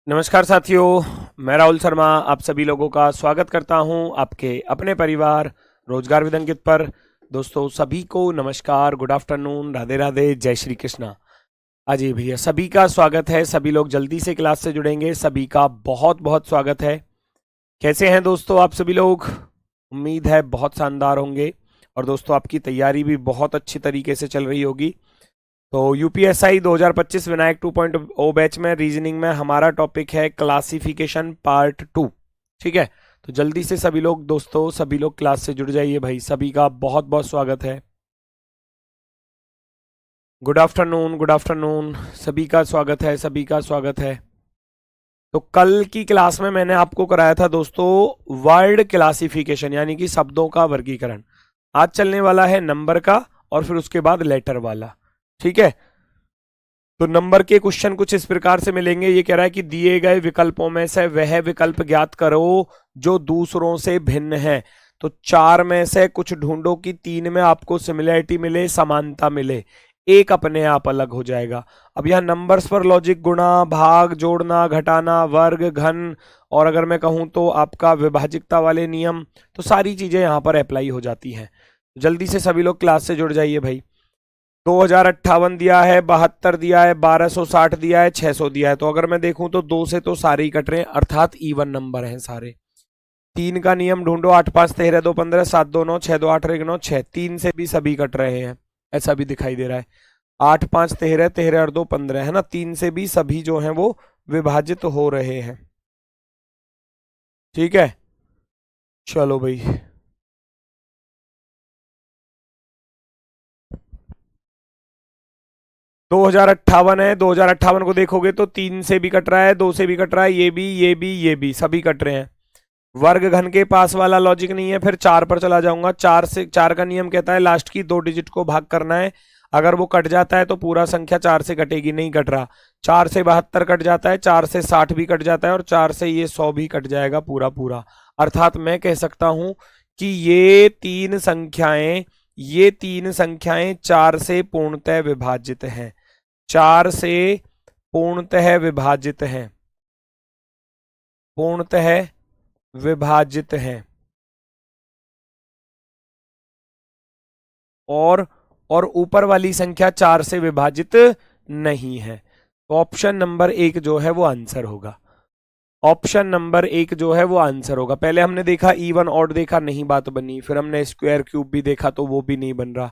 नमस्कार साथियों, मैं राहुल शर्मा आप सभी लोगों का स्वागत करता हूं आपके अपने परिवार रोजगार विद अंकित पर। दोस्तों सभी को नमस्कार, गुड आफ्टरनून, राधे राधे, जय श्री कृष्णा। अजय भैया सभी का स्वागत है। सभी लोग जल्दी से क्लास से जुड़ेंगे, सभी का बहुत बहुत स्वागत है। कैसे हैं दोस्तों आप सभी लोग? उम्मीद है बहुत शानदार होंगे और दोस्तों आपकी तैयारी भी बहुत अच्छी तरीके से चल रही होगी। तो यूपीएसआई 2025 विनायक 2.0 बैच में रीजनिंग में हमारा टॉपिक है क्लासिफिकेशन पार्ट 2। ठीक है, तो जल्दी से सभी लोग दोस्तों सभी लोग क्लास से जुड़ जाइए भाई, सभी का बहुत बहुत स्वागत है। गुड आफ्टरनून, गुड आफ्टरनून, सभी का स्वागत है, सभी का स्वागत है। तो कल की क्लास में मैंने आपको कराया था दोस्तों वर्ड क्लासिफिकेशन यानी कि शब्दों का वर्गीकरण। आज चलने वाला है नंबर का और फिर उसके बाद लेटर वाला। ठीक है, तो नंबर के क्वेश्चन कुछ इस प्रकार से मिलेंगे। ये कह रहा है कि दिए गए विकल्पों में से वह विकल्प ज्ञात करो जो दूसरों से भिन्न है। तो चार में से कुछ ढूंढो कि तीन में आपको सिमिलरिटी मिले, समानता मिले, एक अपने आप अलग हो जाएगा। अब यह नंबर्स पर लॉजिक, गुणा, भाग, जोड़ना, घटाना, वर्ग, घन और अगर मैं कहूं तो आपका विभाजकता वाले नियम, तो सारी चीजें यहां पर अप्लाई हो जाती हैं। जल्दी से सभी लोग क्लास से जुड़ जाइए भाई। 2058 दिया है, 72 दिया है, 1260 दिया है, 600 दिया है। तो अगर मैं देखूं तो दो से तो सारे ही कट रहे हैं, अर्थात इवन नंबर हैं सारे। तीन का नियम ढूंढो, 8 5 13 2 15 7 2 9 6 2 8 1 9 6। तीन से भी सभी कट रहे हैं, ऐसा भी दिखाई दे रहा है। 8 5 13 13 और 2 15 है ना, तीन से भी सभी जो हैं वो विभाजित हो रहे हैं। ठीक है, चलो भाई। 2058 है, 2058 को देखोगे तो तीन से भी कट रहा है, दो से भी कट रहा है, ये भी ये भी ये भी सभी कट रहे हैं। वर्ग घन के पास वाला लॉजिक नहीं है। फिर चार पर चला जाऊंगा। चार का नियम कहता है लास्ट की दो डिजिट को भाग करना है। अगर वो कट जाता है तो पूरा संख्या चार से कटेगी, नहीं कट रहा। चार से 72 कट जाता है, चार से 60 भी कट जाता है और चार से ये 100 भी कट जाएगा पूरा पूरा। अर्थात मैं कह सकता हूं कि ये तीन संख्याएं चार से पूर्णतः विभाजित हैं, चार से पूर्णतः विभाजित हैं, पूर्णतः विभाजित हैं। और ऊपर वाली संख्या चार से विभाजित नहीं है। तो ऑप्शन नंबर एक जो है वो आंसर होगा। ऑप्शन नंबर एक जो है वो आंसर होगा। पहले हमने देखा इवन ऑड देखा, नहीं बात बनी। फिर हमने स्क्वायर क्यूब भी देखा तो वो भी नहीं बन रहा।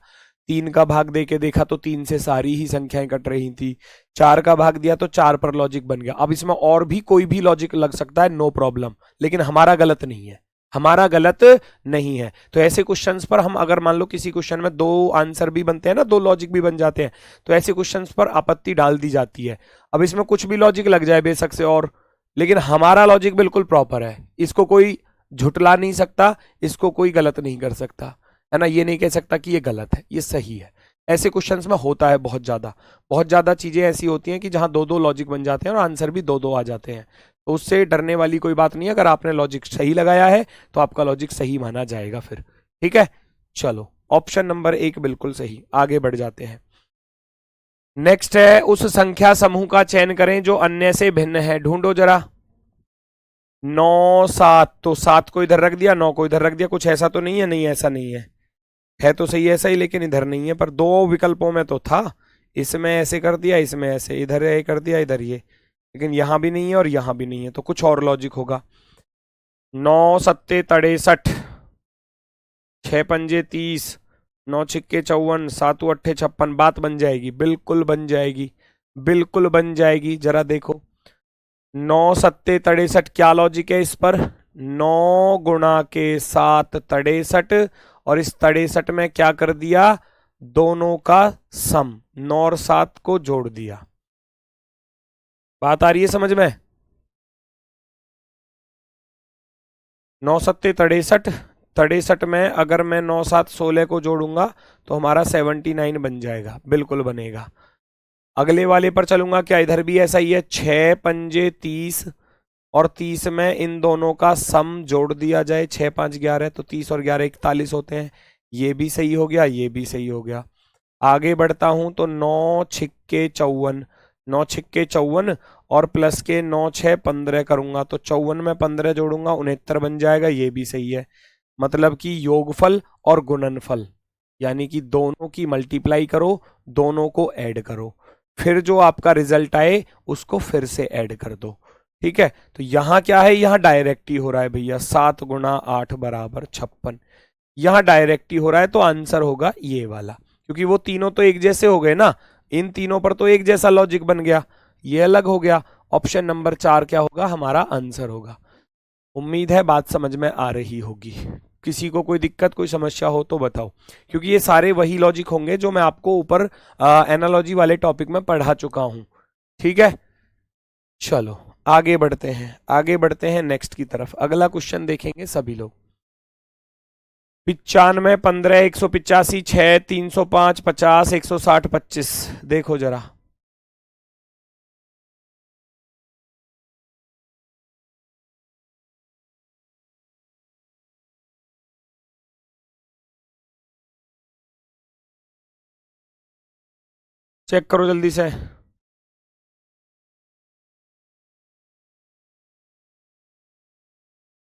तीन का भाग दे के देखा तो तीन से सारी ही संख्याएं कट रही थी। चार का भाग दिया तो चार पर लॉजिक बन गया। अब इसमें और भी कोई भी लॉजिक लग सकता है, नो प्रॉब्लम, लेकिन हमारा गलत नहीं है, हमारा गलत नहीं है। तो ऐसे क्वेश्चंस पर हम अगर मान लो किसी क्वेश्चन में दो आंसर भी बनते हैं ना, दो लॉजिक भी बन जाते हैं, तो ऐसे क्वेश्चंस पर आपत्ति डाल दी जाती है। अब इसमें कुछ भी लॉजिक लग जाए बेशक से, और लेकिन हमारा लॉजिक बिल्कुल प्रॉपर है, इसको कोई झुटला नहीं सकता, इसको कोई गलत नहीं कर सकता, है ना। ये नहीं कह सकता कि ये गलत है, ये सही है। ऐसे क्वेश्चंस में होता है बहुत ज्यादा चीजें ऐसी होती हैं कि जहां दो दो लॉजिक बन जाते हैं और आंसर भी दो दो आ जाते हैं। तो उससे डरने वाली कोई बात नहीं है। अगर आपने लॉजिक सही लगाया है तो आपका लॉजिक सही माना जाएगा फिर। ठीक है, चलो ऑप्शन नंबर एक बिल्कुल सही। आगे बढ़ जाते हैं। नेक्स्ट है उस संख्या समूह का चयन करें जो अन्य से भिन्न है। ढूंढो जरा। 9 7, तो 7 को इधर रख दिया, 9 को इधर रख दिया। कुछ ऐसा तो नहीं है? नहीं, ऐसा नहीं है तो सही ऐसा ही, लेकिन इधर नहीं है। पर दो विकल्पों में तो था, इसमें ऐसे कर दिया, इसमें ऐसे, इधर ये कर दिया, इधर ये, लेकिन यहां भी नहीं है और यहां भी नहीं है, तो कुछ और लॉजिक होगा। 9 सत्ते 63, 6 पंजे 30, 9 छिक्के 54, 7 अट्ठे 56। बात बन जाएगी, बिल्कुल बन जाएगी, बिल्कुल बन जाएगी। जरा देखो, 9 सत्ते 63, क्या लॉजिक है इस पर? 9 गुणा के 7 63, और इस 63 में क्या कर दिया? दोनों का सम, 9 और 7 को जोड़ दिया। बात आ रही है समझ में? 9 सत्ते 63, 63 में अगर मैं 9 7 16 को जोड़ूंगा तो हमारा 79 बन जाएगा, बिल्कुल बनेगा। अगले वाले पर चलूंगा, क्या इधर भी ऐसा ही है? 6 पंजे 30, और 30 में इन दोनों का सम जोड़ दिया जाए, 6 5 11, तो 30 और 11 41 होते हैं। ये भी सही हो गया, ये भी सही हो गया। आगे बढ़ता हूं तो 9 छिक्के 54, 9 छिक्के 54, और प्लस के 9 6 15 करूंगा तो 54 में 15 जोड़ूंगा 69 बन जाएगा, ये भी सही है। मतलब कि योगफल और गुणनफल यानी कि दोनों की मल्टीप्लाई करो, दोनों को ऐड करो, फिर जो आपका रिजल्ट आए उसको फिर से ऐड कर दो। ठीक है, तो यहां क्या है, यहां डायरेक्ट ही हो रहा है भैया, 7 गुणा 8 बराबर 56। यहां डायरेक्ट ही हो रहा है तो आंसर होगा ये वाला, क्योंकि वो तीनों तो एक जैसे हो गए ना, इन तीनों पर तो एक जैसा लॉजिक बन गया, ये अलग हो गया। ऑप्शन नंबर 4 क्या होगा, हमारा आंसर होगा। उम्मीद है बात समझ में आ रही होगी। किसी को कोई दिक्कत कोई समस्या हो तो बताओ, क्योंकि ये सारे वही लॉजिक होंगे जो मैं आपको ऊपर एनालॉजी वाले टॉपिक में पढ़ा चुका हूं। ठीक है, चलो आगे बढ़ते हैं, आगे बढ़ते हैं नेक्स्ट की तरफ। अगला क्वेश्चन देखेंगे सभी लोग। 95 15 185 6 305 50 160 25, देखो जरा। चेक करो जल्दी से।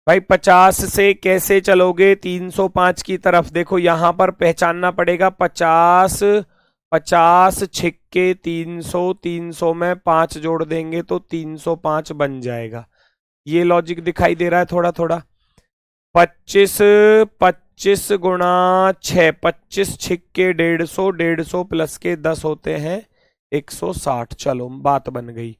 भाई 50 से कैसे चलोगे 305 की तरफ, देखो यहां पर पहचानना पड़ेगा 50, 50 छिक्के 300, 300 में 5 जोड़ देंगे तो 305 बन जाएगा। ये लॉजिक दिखाई दे रहा है थोड़ा थोड़ा। 25, 25 गुणा 6, 25 छिक्के 150, 150 प्लस के 10 होते हैं 160। चलो बात बन गई।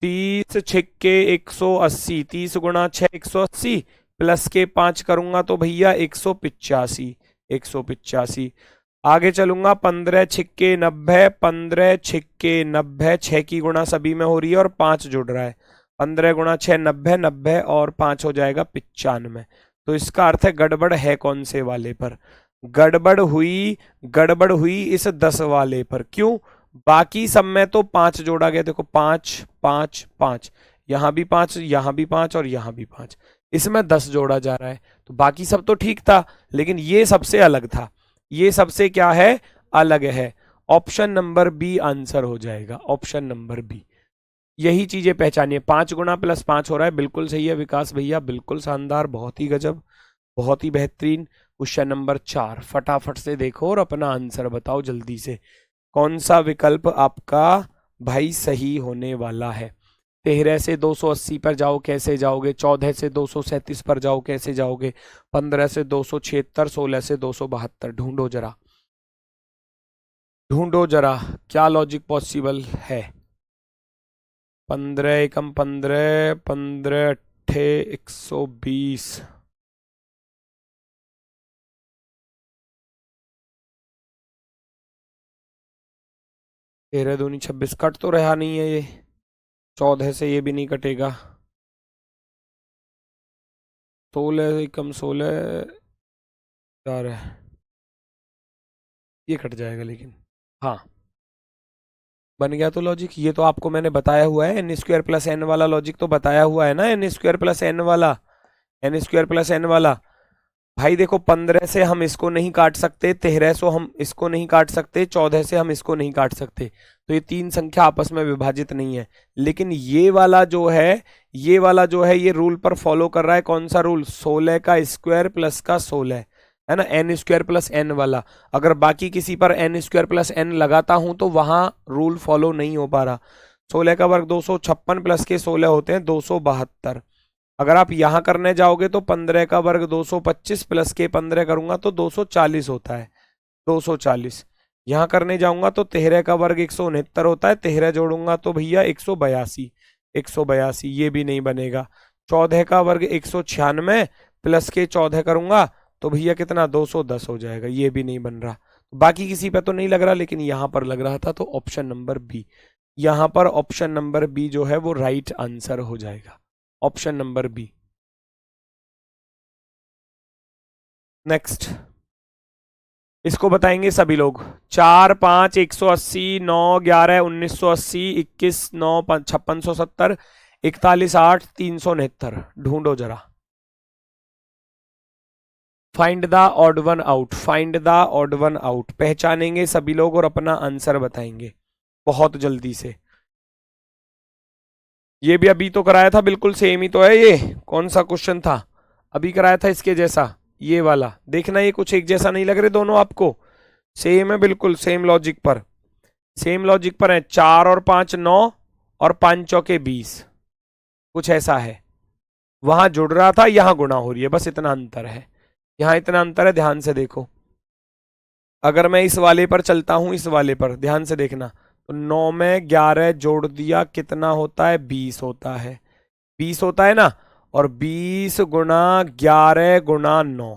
30 छिक्के 180, 30 गुणा 6 180 प्लस के 5 करूंगा तो भैया 185, 185। आगे चलूंगा 15 छिक्के 90, 15 छिक्के 90, 6 की गुणा सभी में हो रही है और 5 जुड़ रहा है। 15 गुणा 6 90, 90 और 5 हो जाएगा 95। तो इसका अर्थ है गड़बड़ है कौन से वाले पर, गड़बड़ हुई इस 10 वाले पर। क्यों, बाकी सब में तो 5 जोड़ा गया, देखो 5 5 5, यहां भी 5, यहां भी 5 और यहां भी 5, इसमें 10 जोड़ा जा रहा है। तो बाकी सब तो ठीक था, लेकिन ये सबसे अलग था, ये सबसे क्या है, अलग है। ऑप्शन नंबर बी आंसर हो जाएगा, ऑप्शन नंबर बी। यही चीजें पहचानिए। 5 गुणा प्लस 5 हो रहा है, बिल्कुल सही है विकास भैया, बिल्कुल शानदार, बहुत ही गजब, बहुत ही बेहतरीन। क्वेश्चन नंबर 4 फटाफट से देखो और अपना आंसर बताओ जल्दी से। कौन सा विकल्प आपका भाई सही होने वाला है। 13 से 280 पर जाओ कैसे जाओगे, 14 से 237 पर जाओ कैसे जाओगे, 15 से 276, 16 से 272, ढूंढो जरा, ढूंढो जरा क्या लॉजिक पॉसिबल है। 15 एकम 15, 15 अट्ठे 120, 13 दूनी 26, कट तो रहा नहीं है ये, 14 से ये भी नहीं कटेगा, 16 एकम 16 यार है, ये कट जाएगा लेकिन, हाँ बन गया तो लॉजिक। ये तो आपको मैंने बताया हुआ है, एन स्क्वायर प्लस एन वाला लॉजिक तो बताया हुआ है ना, एन स्क्वायर प्लस एन वाला, एन स्क्वायर प्लस एन वाला। भाई देखो 15 से हम इसको नहीं काट सकते, 13 से हम इसको नहीं काट सकते, 14 से हम इसको नहीं काट सकते, तो ये तीन संख्या आपस में विभाजित नहीं है। लेकिन ये वाला जो है, ये वाला जो है, ये रूल पर फॉलो कर रहा है, कौन सा रूल, 16 का स्क्वायर प्लस का 16, है ना, एन स्क्वायर प्लस एन वाला। अगर बाकी किसी पर एन स्क्वायर प्लस एन लगाता हूं तो वहां रूल फॉलो नहीं हो पा रहा। 16 का वर्ग 256 प्लस के 16 होते हैं 272। अगर आप यहां करने जाओगे तो 15 का वर्ग 225 प्लस के 15 करूंगा तो 240 होता है, 240। यहां करने जाऊंगा तो 13 का वर्ग 169 होता है, 13 जोड़ूंगा तो भैया 182, 182 ये भी नहीं बनेगा। 14 का वर्ग 196 प्लस के 14 करूंगा तो भैया कितना 210 हो जाएगा, ये भी नहीं बन रहा। बाकी किसी पे तो नहीं लग रहा, लेकिन यहां पर लग रहा था, तो ऑप्शन नंबर बी, यहां पर ऑप्शन नंबर बी जो है वो राइट आंसर हो जाएगा, ऑप्शन नंबर बी। नेक्स्ट, इसको बताएंगे सभी लोग। 4 5 180, 9 11 1980, 21 9 5670, 41 8 369, ढूंढो जरा। Find the odd one out, find the odd one out, पहचानेंगे सभी लोग और अपना आंसर बताएंगे बहुत जल्दी से। ये भी अभी तो कराया था, बिल्कुल सेम ही तो है ये। कौन सा क्वेश्चन था अभी कराया था इसके जैसा, ये वाला देखना, ये कुछ एक जैसा नहीं लग रहे दोनों आपको? सेम है, बिल्कुल सेम लॉजिक पर, सेम लॉजिक पर है। 4 और 5 9 और 5 चौके 20, कुछ ऐसा है। वहां जुड़ रहा था, यहां गुणा हो रही है, बस इतना अंतर है। यहां इतना अंतर है, ध्यान से देखो। अगर मैं इस वाले पर चलता हूं, इस वाले पर ध्यान से देखना, तो 9 में 11 जोड़ दिया, कितना होता है? 20 होता है। 20 होता है ना। और 20 गुणा 11 गुणा 9,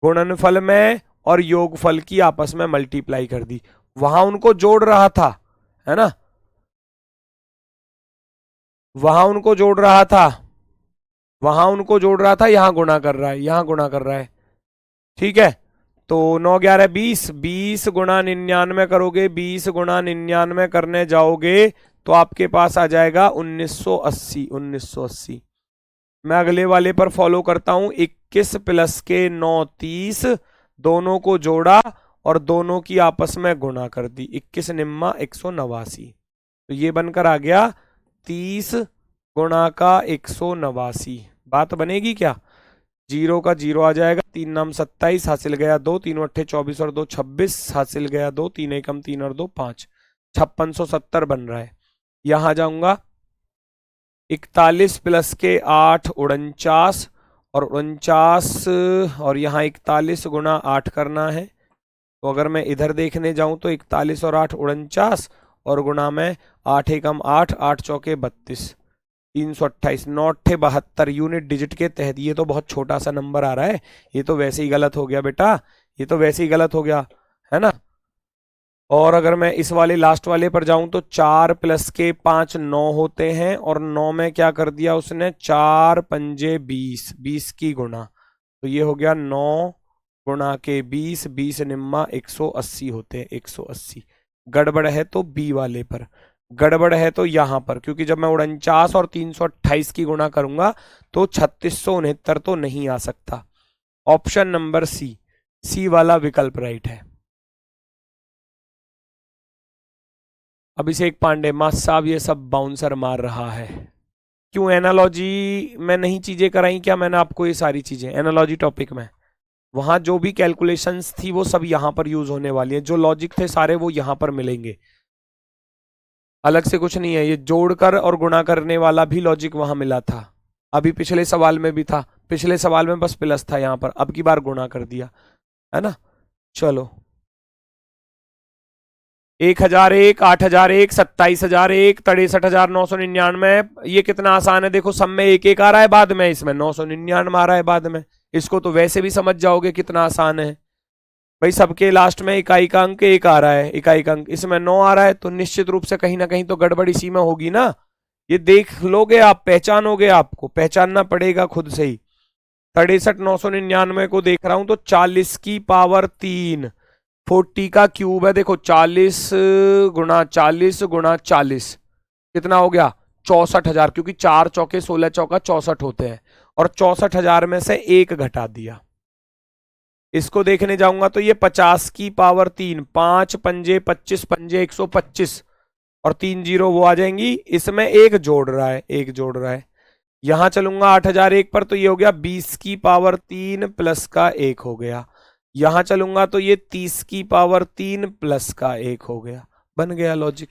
गुणनफल में और योगफल की आपस में मल्टीप्लाई कर दी। वहां उनको जोड़ रहा था, है ना, वहां उनको जोड़ रहा था, वहां उनको जोड़ रहा था, यहां गुणा कर रहा है, यहां गुणा कर रहा है। ठीक है। तो 9 11 20, 20 गुणा 99 करोगे, 20 गुणा 99 करने जाओगे तो आपके पास आ जाएगा 1980। 1980। मैं अगले वाले पर फॉलो करता हूं। 21 प्लस के 9 30, दोनों को जोड़ा और दोनों की आपस में गुणा कर दी। 21 निम्मा 189, तो ये बनकर आ गया 30 गुणा का 189। बात बनेगी क्या? जीरो का जीरो आ जाएगा, 3 9 27, हासिल गया 2, 3 8 24 और 2 26, हासिल गया 2, 3 1 3 और 2 5, 5670 बन रहा है। यहां जाऊंगा, 41 प्लस के 8 49, और 49, और यहाँ 41 गुणा 8 करना है। तो अगर मैं इधर देखने जाऊं तो 41 और 8 49, और गुणा में 8 एकम 8, 8 चौके 32, 328, 9 8 72 यूनिट डिजिट के तहत। ये तो बहुत छोटा सा नंबर आ रहा है, ये तो वैसे ही गलत हो गया बेटा, ये तो वैसे ही गलत हो गया, है ना। और अगर मैं इस वाले लास्ट वाले पर जाऊं तो 4 प्लस के 5 9 होते हैं, और 9 में क्या कर दिया उसने? 4 पंजे 20, 20 की गुणा, तो ये हो गया 9 गुणा के 20, 20 निम्मा 180 होते हैं, 180। गड़बड़ है तो बी वाले पर, गड़बड़ है तो यहां पर, क्योंकि जब मैं 49 और 328 की गुणा करूंगा तो 3669 तो नहीं आ सकता। ऑप्शन नंबर सी, सी वाला विकल्प राइट है। अभिषेक पांडे, मास्टर साहब ये सब बाउंसर मार रहा है। क्यों, एनालॉजी में नहीं चीजें कराई क्या मैंने आपको? ये सारी चीजें एनालॉजी टॉपिक में, वहां जो भी कैलकुलेशंस थी वो सब यहां पर यूज होने वाली है, जो लॉजिक थे सारे वो यहां पर मिलेंगे, अलग से कुछ नहीं है। ये जोड़कर और गुणा करने वाला भी लॉजिक वहां मिला था, अभी पिछले सवाल में भी था। पिछले सवाल में बस प्लस था, यहां पर अब की बार गुणा कर दिया, है ना। चलो, 1001, 8001, 27001, 63,999, ये कितना आसान है। देखो सब में एक एक आ रहा है, बाद में इसमें 999 आ रहा है बाद में। इसको तो वैसे भी समझ जाओगे कितना आसान है भाई। सबके लास्ट में इकाई का अंक एक आ रहा है, इकाई का अंक इसमें 9 आ रहा है, तो निश्चित रूप से कहीं ना कहीं तो गड़बड़ इसी में होगी ना। ये देख लोगे आप, पहचानोगे, आपको पहचानना पड़ेगा खुद से ही। 63,999 को देख रहा हूं तो 40 की पावर 3, 40 का क्यूब है। देखो 40 गुणा 40 गुणा 40 कितना हो गया? 64,000, क्योंकि 4 चौके 16 चौका 64 होते हैं, और 64,000 में से एक घटा दिया। इसको देखने जाऊंगा तो ये 50 की पावर 3, 5 पंजे 25 पंजे 125, और 3 जीरो वो आ जाएंगी, इसमें एक जोड़ रहा है, एक जोड़ रहा है। यहां चलूंगा 8001 पर तो ये हो गया 20 की पावर 3 प्लस का 1 हो गया। यहां चलूंगा तो ये 30 की पावर 3 प्लस का 1 हो गया। बन गया लॉजिक।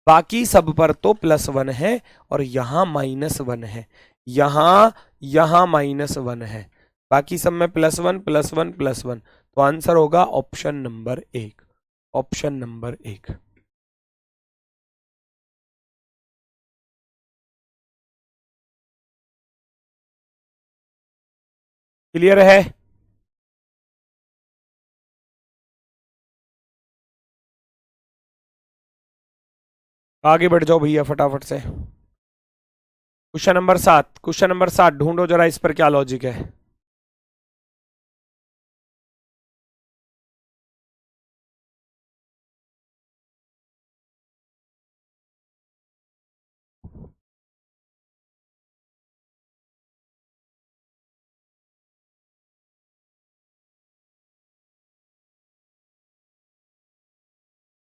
बाकी सब पर तो +1 है, और यहां -1 है, यहां -1 है, बाकी सब में +1 +1 +1। तो आंसर होगा option number 1, option number 1। Clear है? आगे बढ़ जाओ भैया फटाफट से। क्वेश्चन नंबर 7, क्वेश्चन नंबर 7 ढूंढो जरा इस पर क्या लॉजिक है।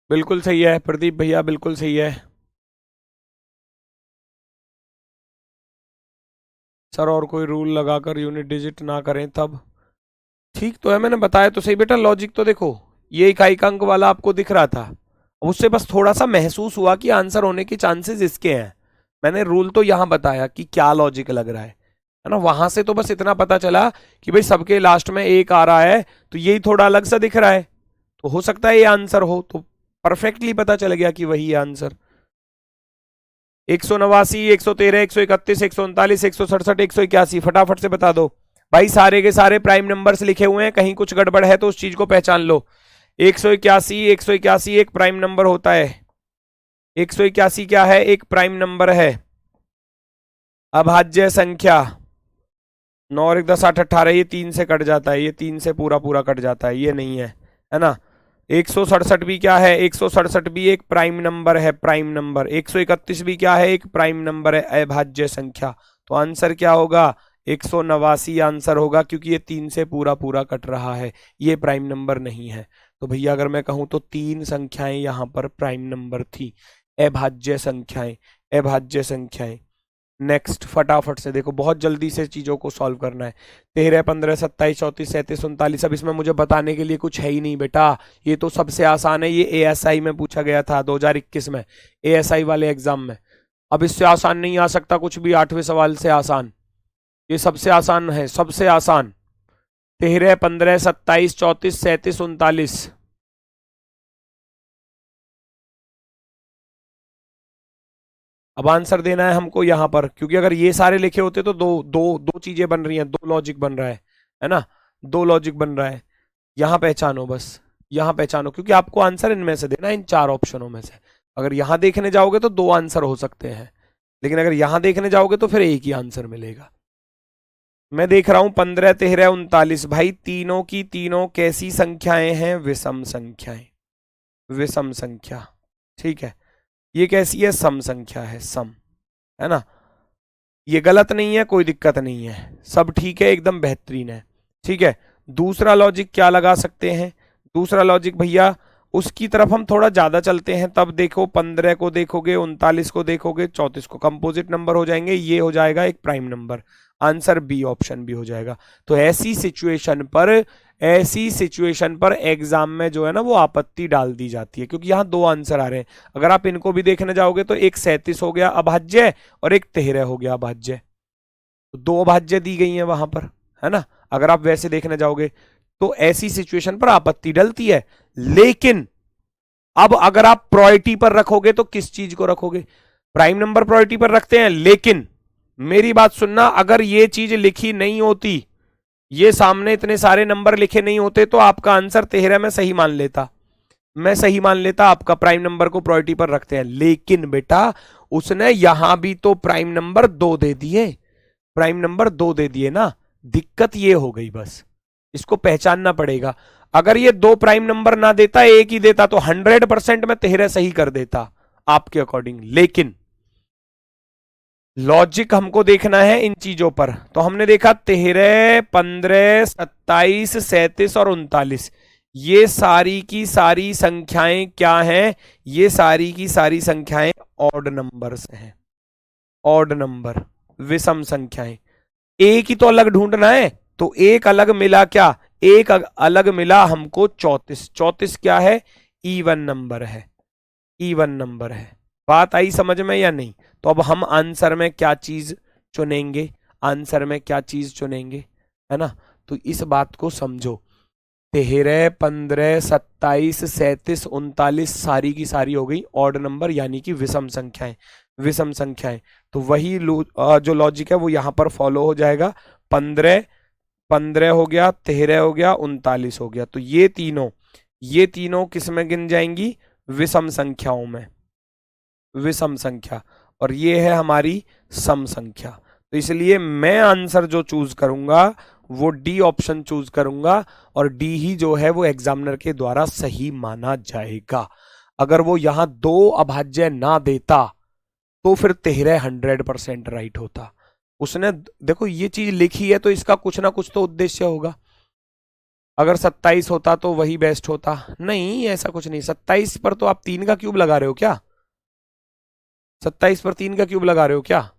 बिल्कुल सही है प्रदीप भैया, बिल्कुल सही है। सर और कोई रूल लगाकर यूनिट डिजिट ना करें तब? ठीक तो है, मैंने बताया तो सही बेटा, लॉजिक तो देखो ये इकाई का अंक वाला आपको दिख रहा था, उससे बस थोड़ा सा महसूस हुआ कि आंसर होने के चांसेस इसके हैं। मैंने रूल तो यहां बताया कि क्या लॉजिक लग रहा है ना, वहां से तो बस इतना पता चला कि भाई सबके लास्ट में एक आ रहा है तो यही थोड़ा अलग सा दिख रहा है, तो हो सकता है ये आंसर हो, तो परफेक्टली पता चल गया कि वही आंसर। 189, 113, 131, 139, 167, 181, फटाफट से बता दो भाई। सारे के सारे प्राइम नंबर्स लिखे हुए हैं, कहीं कुछ गड़बड़ है तो उस चीज को पहचान लो। 181, 181 एक प्राइम नंबर होता है। 181 क्या है? एक प्राइम नंबर है। अभाज्य संख्या 9 और 1 10 8 18, ये 3 से कट जाता है, ये 3 से पूरा पूरा कट जाता है, ये नहीं है ना। 167 भी क्या है? 167 भी एक प्राइम नंबर है, प्राइम नंबर। 131 भी क्या है? एक प्राइम नंबर है, अभाज्य संख्या। तो आंसर क्या होगा? 189 आंसर होगा, क्योंकि ये 3 से पूरा पूरा कट रहा है, ये प्राइम नंबर नहीं है। तो भैया अगर मैं कहूं तो 3 संख्याएं यहां पर प्राइम नंबर थी, अभाज्य संख्याएं, अभाज्य संख्याएं। नेक्स्ट फटाफट से देखो, बहुत जल्दी से चीजों को सॉल्व करना है। 13, 15, 27, 34, 37, 39। अब इसमें मुझे बताने के लिए कुछ है ही नहीं बेटा, ये तो सबसे आसान है, ये एएसआई में पूछा गया था 2021 में, एएसआई वाले एग्जाम में। अब इससे आसान नहीं आ सकता कुछ भी, 8वें सवाल से आसान, ये सबसे आसान है, सबसे आसान। 13, 15, 27, 34, 37, 39। अब आंसर देना है हमको यहां पर, क्योंकि अगर ये सारे लिखे होते तो दो दो दो चीजें बन रही हैं, दो लॉजिक बन रहा है ना, दो लॉजिक बन रहा है। यहां पहचानो, बस यहां पहचानो, क्योंकि आपको आंसर इनमें से देना है, इन 4 ऑप्शनों में से। अगर यहां देखने जाओगे तो 2 आंसर हो सकते हैं, लेकिन अगर यहां देखने जाओगे तो फिर एक ही आंसर मिलेगा। मैं देख रहा हूं 15, 13, 39। भाई तीनों की तीनों कैसी संख्याएं हैं? विषम संख्याएं, विषम संख्या। ठीक है, ये कैसी है? सम संख्या है, सम, है ना। ये गलत नहीं है, कोई दिक्कत नहीं है, सब ठीक है, एकदम बेहतरीन है। ठीक है, दूसरा लॉजिक क्या लगा सकते हैं? दूसरा लॉजिक भैया उसकी तरफ हम थोड़ा ज्यादा चलते हैं, तब देखो 15 को देखोगे, 39 को देखोगे, 34 को, कंपोजिट नंबर हो जाएंगे, ये हो जाएगा एक prime number. Answer B option भी हो जाएगा। तो ऐसी सिचुएशन पर, ऐसी सिचुएशन पर एग्जाम में जो है ना वो आपत्ति डाल दी जाती है, क्योंकि यहां 2 आंसर आ रहे हैं। अगर आप इनको भी देखने जाओगे तो एक 37 हो गया अभाज्य और एक 13 हो गया अभाज्य, तो 2 अभाज्य दी गई है वहां पर, है ना। अगर आप वैसे देखने जाओगे तो ऐसी सिचुएशन पर आपत्ति डलती है। लेकिन अब अगर आप प्रायोरिटी पर रखोगे तो किस चीज को रखोगे? प्राइम नंबर प्रायोरिटी पर रखते हैं, लेकिन मेरी बात सुनना, अगर ये चीज लिखी नहीं होती, ये सामने इतने सारे नंबर लिखे नहीं होते, तो आपका आंसर 13 में सही मान लेता, मैं सही मान लेता, आपका प्राइम नंबर को प्रायोरिटी पर रखते हैं। लेकिन बेटा उसने यहां भी तो प्राइम नंबर 2 दे दिए, प्राइम नंबर 2 दे दिए ना, दिक्कत ये हो गई, बस इसको पहचानना पड़ेगा। अगर ये 2 प्राइम नंबर ना देता, एक ही देता, तो 100% में 13 सही कर देता आपके अकॉर्डिंग। लेकिन लॉजिक हमको देखना है इन चीजों पर, तो हमने देखा 13, 15, 27, 37 और 39, ये सारी की सारी संख्याएं क्या हैं? ये सारी की सारी संख्याएं ऑड नंबर्स हैं, ऑड नंबर, विषम संख्याएं। एक ही तो अलग ढूंढना है, तो एक अलग मिला क्या? एक अलग मिला हमको 34। 34 क्या है? इवन नंबर है, इवन नंबर है। बात आई समझ में या नहीं? तो अब हम आंसर में क्या चीज चुनेंगे? आंसर में क्या चीज चुनेंगे, है ना। तो इस बात को समझो, 13, 15, 27, 37, 39 सारी की सारी हो गई ऑड नंबर, यानी कि विषम संख्याएं, विषम संख्याएं। तो वही जो लॉजिक है वो यहां पर फॉलो हो जाएगा। 15 15 हो गया, 13 हो गया, 39 हो गया, तो ये तीनों किस में गिन जाएंगी? विषम संख्याओं में, विषम संख्या। और ये है हमारी सम संख्या। तो इसलिए मैं आंसर जो चूज करूंगा वो डी ऑप्शन चूज करूंगा, और डी ही जो है वो एग्जामिनर के द्वारा सही माना जाएगा। अगर वो यहां 2 अभाज्य ना देता तो फिर 13 100% राइट होता। उसने देखो ये चीज लिखी है तो इसका कुछ ना कुछ तो उद्देश्य होगा। अगर 27 होता तो वही बेस्ट होता, नहीं ऐसा कुछ नहीं। 27 पर तो आप 3 का क्यूब लगा रहे हो क्या? 27 पर 3 का क्यूब लगा रहे हो क्या?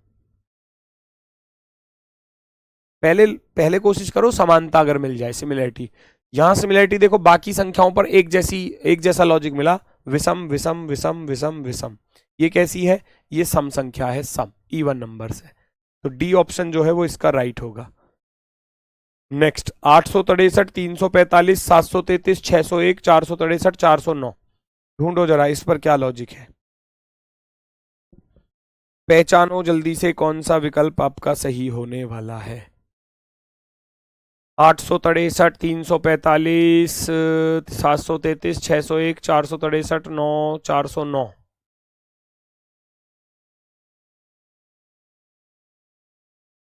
पहले पहले कोशिश करो समानता अगर मिल जाए, सिमिलरिटी। यहां सिमिलरिटी देखो, बाकी संख्याओं पर एक जैसा लॉजिक मिला, विषम विषम विषम विषम विषम। ये कैसी है? ये सम संख्या है, सम, इवन नंबर है। तो डी ऑप्शन जो है वो इसका राइट होगा। नेक्स्ट 863, 345, 733, 601, 463, 409। ढूंढो जरा इस पर क्या लॉजिक है, पहचानो जल्दी से कौन सा विकल्प आपका सही होने वाला है। 863, 345, 733, 601, 463, 9, 409।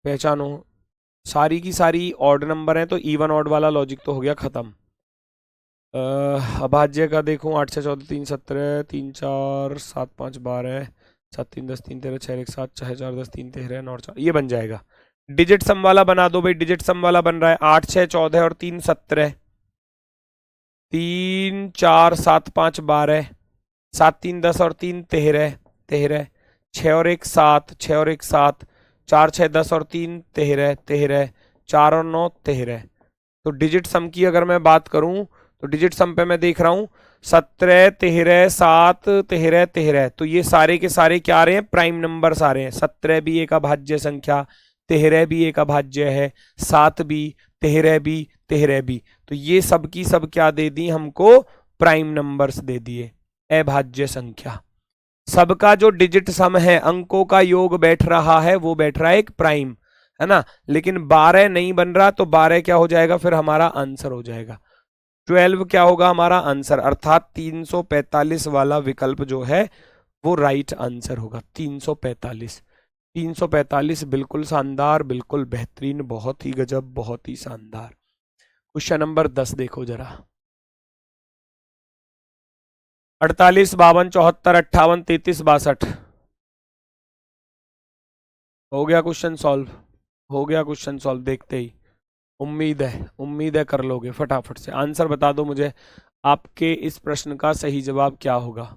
पहचानो। सारी की सारी ऑड नंबर है, तो इवन ऑड वाला लॉजिक तो हो गया खत्म। अभाज्य का देखूं, 8 6 14 3 17, 3 4 7 5 12, 7 3 10 3 13, 6 1 7, 6 4 10 3 13, 9 4, ये बन जाएगा। डिजिट सम वाला बना दो भाई, डिजिट सम वाला बन रहा है 8 6 14 और 3 17, 3 4 7 5 12, 7 3 10 और 3 13 13, 6 और 1 7, 6 और 1 7, 4 6 10 और 3 13 13, 4 और 9 13। तो डिजिट सम की अगर मैं बात करूं तो डिजिट सम पे मैं देख रहा हूं 17 13 7 13 13। तो ये सारे के सारे क्या आ रहे हैं? प्राइम नंबर्स आ रहे हैं। 17 भी एक अभाज्य संख्या, 13 भी एक अभाज्य है, 7 भी, 13 भी, 13 भी। तो ये सब की सब क्या दे दी हमको? प्राइम नंबर्स दे दिए, अभाज्य संख्या। सबका जो डिजिट सम है, अंकों का योग बैठ रहा है, वो बैठ रहा है एक प्राइम, है ना। लेकिन 12 नहीं बन रहा, तो 12 क्या हो जाएगा फिर? हमारा आंसर हो जाएगा 12 क्या होगा हमारा आंसर, अर्थात 345 वाला विकल्प जो है वो राइट आंसर होगा। 345, 345 बिल्कुल शानदार, बिल्कुल बेहतरीन, बहुत ही गजब, बहुत ही शानदार। क्वेश्चन नंबर 10 देखो जरा। 48 52 74 58 33 62। हो गया क्वेश्चन सॉल्व, हो गया क्वेश्चन सॉल्व देखते ही। उम्मीद है कर लोगे फटाफट से। आंसर बता दो मुझे, आपके इस प्रश्न का सही जवाब क्या होगा।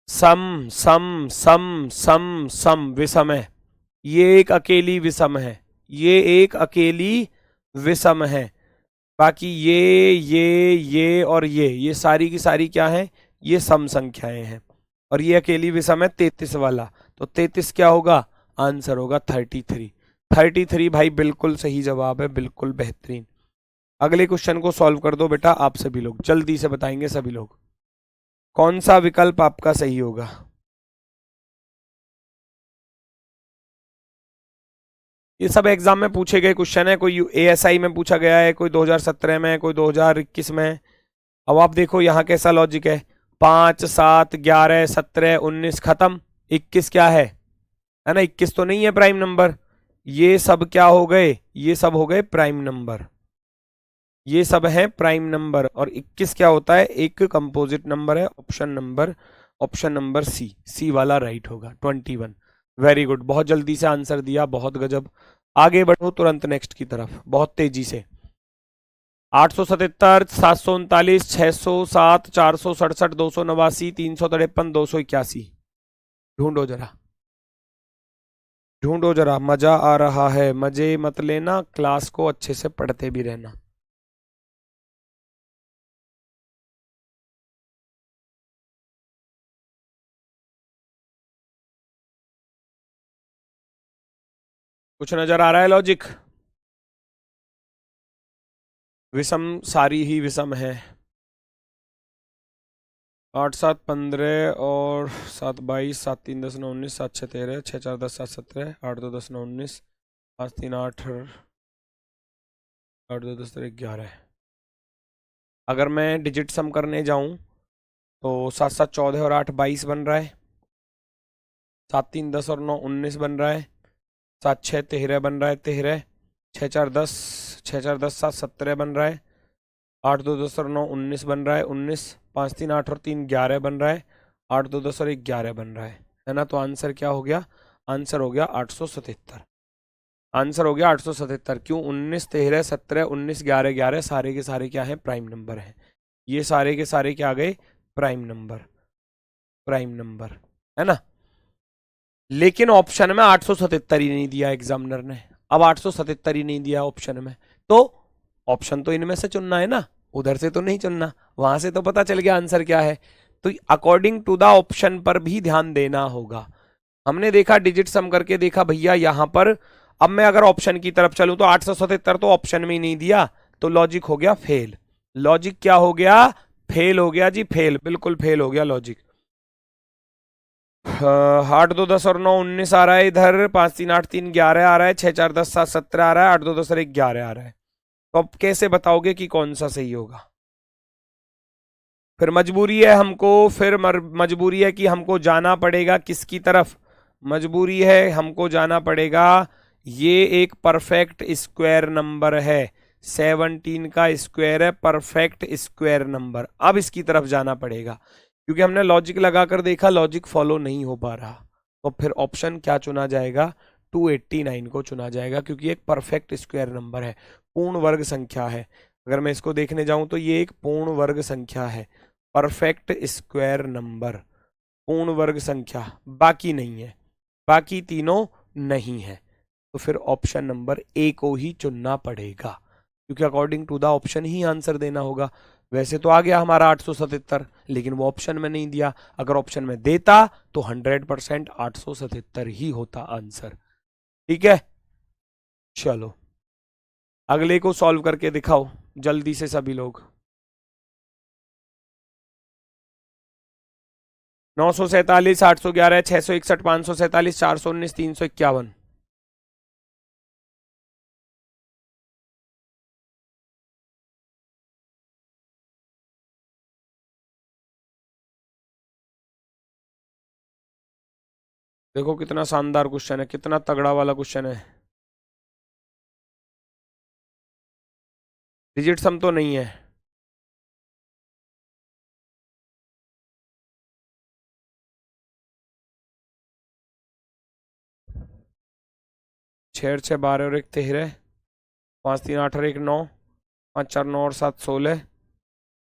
सम सम सम सम सम विषम है, ये एक अकेली विषम है, ये एक अकेली विषम है। बाकी ये और ये सारी की सारी क्या है? ये सम संख्याएं हैं। और ये अकेली विषम है 33 वाला, तो 33 क्या होगा? आंसर होगा 33। 33 भाई बिल्कुल सही जवाब है, बिल्कुल बेहतरीन। अगले क्वेश्चन को सॉल्व कर दो बेटा, आप सभी लोग जल्दी से बताएंगे सभी लोग कौन सा विकल्प आपका सही होगा। ये सब एग्जाम में पूछे गए क्वेश्चन है, कोई एएसआई में पूछा गया है, कोई 2017 में, कोई 2021 में। अब आप देखो यहाँ कैसा लॉजिक है, 5 7 11 17 19 खत्म, 21 क्या है ना, 21 तो नहीं है प्राइम नंबर। ये सब क्या हो गए? ये सब हो गए प्राइम नंबर, ये सब है प्राइम नंबर। और 21 क्या होता है? एक कंपोजिट नंबर है। ऑप्शन नंबर सी वाला राइट होगा 21। वेरी गुड, बहुत जल्दी से आंसर दिया, बहुत गजब। आगे बढ़ो तुरंत नेक्स्ट की तरफ बहुत तेजी से। 877, 739, 607, 467, 289, 353, 281। ढूंढो जरा, ढूंढो जरा, मजा आ रहा है, मजे मत लेना, क्लास को अच्छे से पढ़ते भी रहना। कुछ नजर आ रहा है लॉजिक? विषम सारी ही विषम है। 8 7 15 और 7 22, 7 3 10 9 19, 7 6 13, 6 4 10 7 17, 8 2 10 9 19, 5 3 8, 8 2 10 11। अगर मैं डिजिट सम करने जाऊं तो 7 7 14 और 8 22 बन रहा है, 7 3 10 और 9 19 बन रहा है, 7 6 13 बन रहा है 13, 6 4 10, 6 4 10 7 17 बन रहा है, 8 2 10 और 9 19 बन रहा है 19, 5 3 8 और 3 11 बन रहा है, 8 2 10 और 1 11 बन रहा है ना। तो आंसर क्या हो गया? आंसर हो गया 877। आंसर हो गया 877। क्यों? 19 13 17 19 11 11 सारे के सारे क्या है? प्राइम नंबर हैं। ये सारे के सारे क्या आ गए? प्राइम नंबर, प्राइम नंबर, है ना। लेकिन ऑप्शन में 877 ही नहीं दिया एग्जामिनर ने। अब 877 ही नहीं दिया ऑप्शन में, तो ऑप्शन तो इनमें से चुनना है ना, उधर से तो नहीं चुनना। वहां से तो पता चल गया आंसर क्या है। तो अकॉर्डिंग टू द ऑप्शन पर भी ध्यान देना होगा। हमने देखा डिजिट सम करके देखा भैया यहां पर। अब मैं अगर ऑप्शन की तरफ चलूं तो 877 तो ऑप्शन में ही नहीं दिया, तो लॉजिक हो गया फेल। लॉजिक क्या हो गया? फेल हो गया जी, फेल, बिल्कुल फेल हो गया लॉजिक। 8 2 10 और 9 19 आ रहा है इधर, 5 3 8 3 11 आ रहा है, 6 4 10 7 17 आ रहा है, 8 2 10 और 1 11 आ रहा है। तो अब कैसे बताओगे कि कौन सा सही होगा? फिर मजबूरी है हमको, फिर मजबूरी है कि हमको जाना पड़ेगा किसकी तरफ? मजबूरी है हमको जाना पड़ेगा, ये एक परफेक्ट स्क्वायर नंबर है, 17 का स्क्वायर है, परफेक्ट स्क्वायर नंबर। अब इसकी तरफ जाना पड़ेगा, क्योंकि हमने लॉजिक लगाकर देखा, लॉजिक फॉलो नहीं हो पा रहा। तो फिर ऑप्शन क्या चुना जाएगा? 289 को चुना जाएगा, क्योंकि एक परफेक्ट स्क्वायर नंबर है, पूर्ण वर्ग संख्या है। अगर मैं इसको देखने जाऊं तो ये एक पूर्ण वर्ग संख्या है, परफेक्ट स्क्वायर नंबर, पूर्ण वर्ग संख्या, बाकी नहीं है, बाकी तीनों नहीं है। तो फिर ऑप्शन नंबर ए को ही चुनना पड़ेगा, क्योंकि अकॉर्डिंग टू द ऑप्शन ही आंसर देना होगा। वैसे तो आ गया हमारा 877, लेकिन वो ऑप्शन में नहीं दिया। अगर ऑप्शन में देता तो 100% 877 ही होता आंसर। ठीक है, चलो अगले को सॉल्व करके दिखाओ जल्दी से सभी लोग। 947, 811, 661, 547, 419, 351। देखो कितना शानदार क्वेश्चन है, कितना तगड़ा वाला क्वेश्चन है। डिजिट सम तो नहीं है। छः छः 12 और 1 13, 5 3 8 और 1 9, 5 4 9 और 7 16,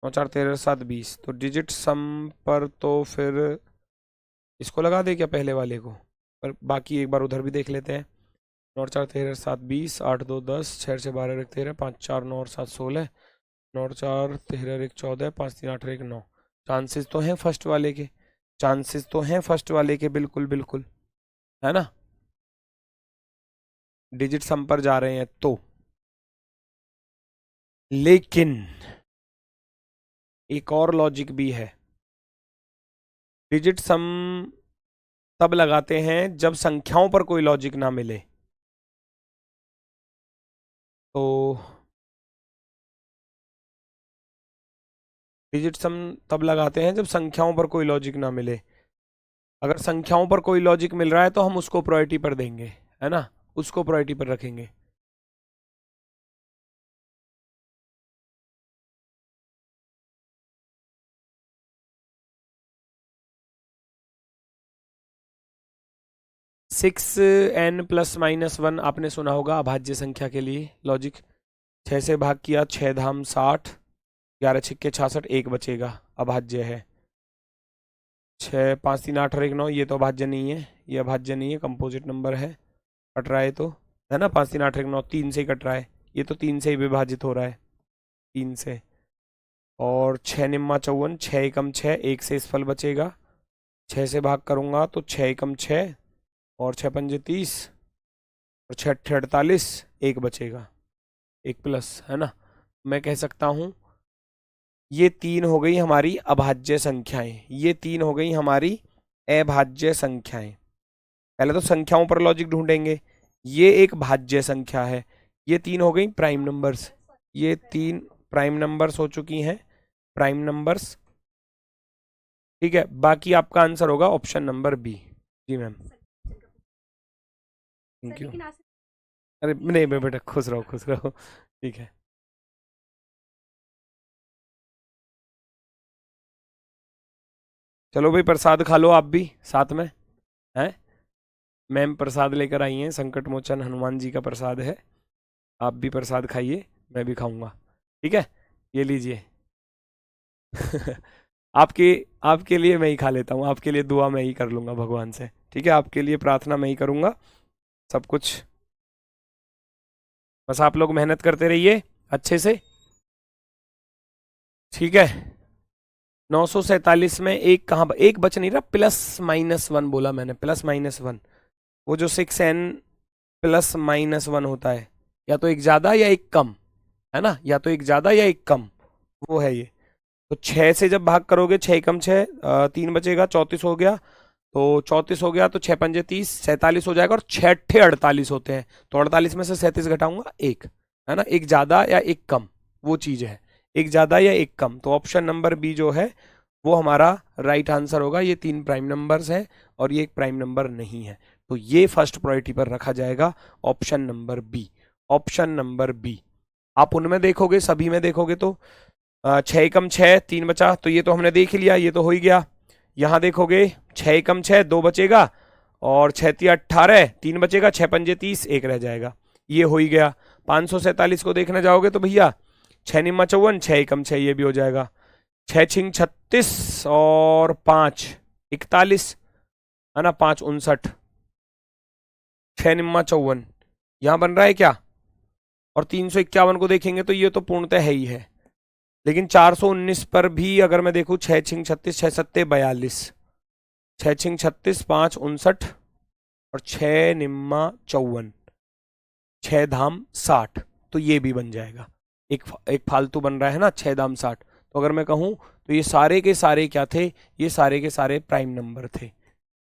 9 4 13 और 7 20। तो डिजिट सम पर तो फिर इसको लगा दे क्या, पहले वाले को? पर बाकी एक बार उधर भी देख लेते हैं। 9 और 4 13 7 20, 8 2 10, 6 6 12 और 1 13, 5 4 9 और 7 16, 9 और 4 13 और 1 14, 5 3 8 और 1 9। चांसेस तो हैं फर्स्ट वाले के, चांसेस तो हैं फर्स्ट वाले के, बिल्कुल बिल्कुल, है ना। डिजिट सम पर जा रहे हैं तो, लेकिन एक और लॉजिक भी है। डिजिट सम तब लगाते हैं जब संख्याओं पर कोई लॉजिक ना मिले। तो डिजिट सम तब लगाते हैं जब संख्याओं पर कोई लॉजिक ना मिले। अगर संख्याओं पर कोई लॉजिक मिल रहा है तो हम उसको प्रायोरिटी पर देंगे, है ना, उसको प्रायोरिटी पर रखेंगे। 6n ± 1 आपने सुना होगा अभाज्य संख्या के लिए लॉजिक। 6 से भाग किया, 6 धाम 60, 11 छिक्के 66, एक बचेगा, अभाज्य है। 6 5 3 8 और 1 9, ये तो अभाज्य नहीं है, ये अभाज्य नहीं है, कंपोजिट नंबर है, कट रहा है तो, है ना। 5 3 8 1 9 3 से ही कट रहा है, ये तो 3 से ही विभाजित हो रहा है, 3 से। और 6 निम्मा 54, 6 एकम 6, एक से इस फल बचेगा। 6 से भाग करूंगा तो 6 एकम 6, और 6 पंजे 30, और 6 अट्ठे 48, एक बचेगा, एक प्लस, है ना। मैं कह सकता हूं ये तीन हो गई हमारी अभाज्य संख्याएं, ये तीन हो गई हमारी अभाज्य संख्याएं। पहले तो संख्याओं पर लॉजिक ढूंढेंगे, ये एक भाज्य संख्या है, ये तीन हो गई प्राइम नंबर्स, ये तीन प्राइम नंबर्स हो चुकी हैं, प्राइम नंबर्स। ठीक है, बाकी आपका आंसर होगा ऑप्शन नंबर बी। जी मैम, थैंक यू। अरे नहीं बेटा, खुश रहो खुश रहो, ठीक है। चलो भाई प्रसाद खा लो आप भी साथ में, हैं। मैम प्रसाद लेकर आई हैं, संकट मोचन हनुमान जी का प्रसाद है। आप भी प्रसाद खाइए, मैं भी खाऊंगा, ठीक है। ये लीजिए। आपके आपके लिए मैं ही खा लेता हूँ, आपके लिए दुआ मैं ही कर लूंगा भगवान से, ठीक है। आपके लिए प्रार्थना मैं ही करूंगा, सब कुछ। बस आप लोग मेहनत करते रहिए अच्छे से, ठीक है। 947 में एक कहाँ, एक बच नहीं रहा, +-1 बोला मैंने, +-1। वो जो 6n +-1 होता है, या तो एक ज्यादा या एक कम, है ना, या तो एक ज्यादा या एक कम, वो है ये। तो 6 से जब भाग करोगे, 6 कम 6, 3 बचेगा, 34 हो गया। तो 34 हो गया तो 6 पंजे 30, 47 हो जाएगा, और 6 अट्ठे 48 होते हैं। तो 48 में से 37 घटाऊंगा, एक, है ना, एक ज्यादा या एक कम, वो चीज है, एक ज्यादा या एक कम। तो ऑप्शन नंबर बी जो है वो हमारा राइट आंसर होगा। ये 3 प्राइम नंबर्स है और ये एक प्राइम नंबर नहीं है, तो ये फर्स्ट प्रायोरिटी पर रखा जाएगा, option number B. Option number B. आप उनमें देखोगे, सभी में देखोगे तो 6 कम 6, 3 बचा, तो ये तो हमने देख ही लिया, ये तो हो ही गया। यहाँ देखोगे 6 कम 6, 2 बचेगा, और 6 3 18, 3 बचेगा, 6 पंजे 30, एक रह जाएगा, ये हो ही गया। 547 को देखने जाओगे तो भैया 6 निम्मा 54, 6 कम 6, ये भी हो जाएगा। 6 छिंग 36 और 5 41, है ना, 5 59, 6 निम्मा 54, यहाँ बन रहा है क्या। और 351 को देखेंगे तो ये तो पूर्णतः है ही है, लेकिन 419 पर भी अगर मैं देखूं, 6 छिंग 36, 6 सत्ते 42, 6 छिंग 36, 5 59, और 6 निम्मा 54, 6 धाम 60, तो ये भी बन जाएगा। एक फालतू बन रहा है ना, 6 धाम 60। तो अगर मैं कहूं तो ये सारे के सारे क्या थे, ये सारे के सारे प्राइम नंबर थे,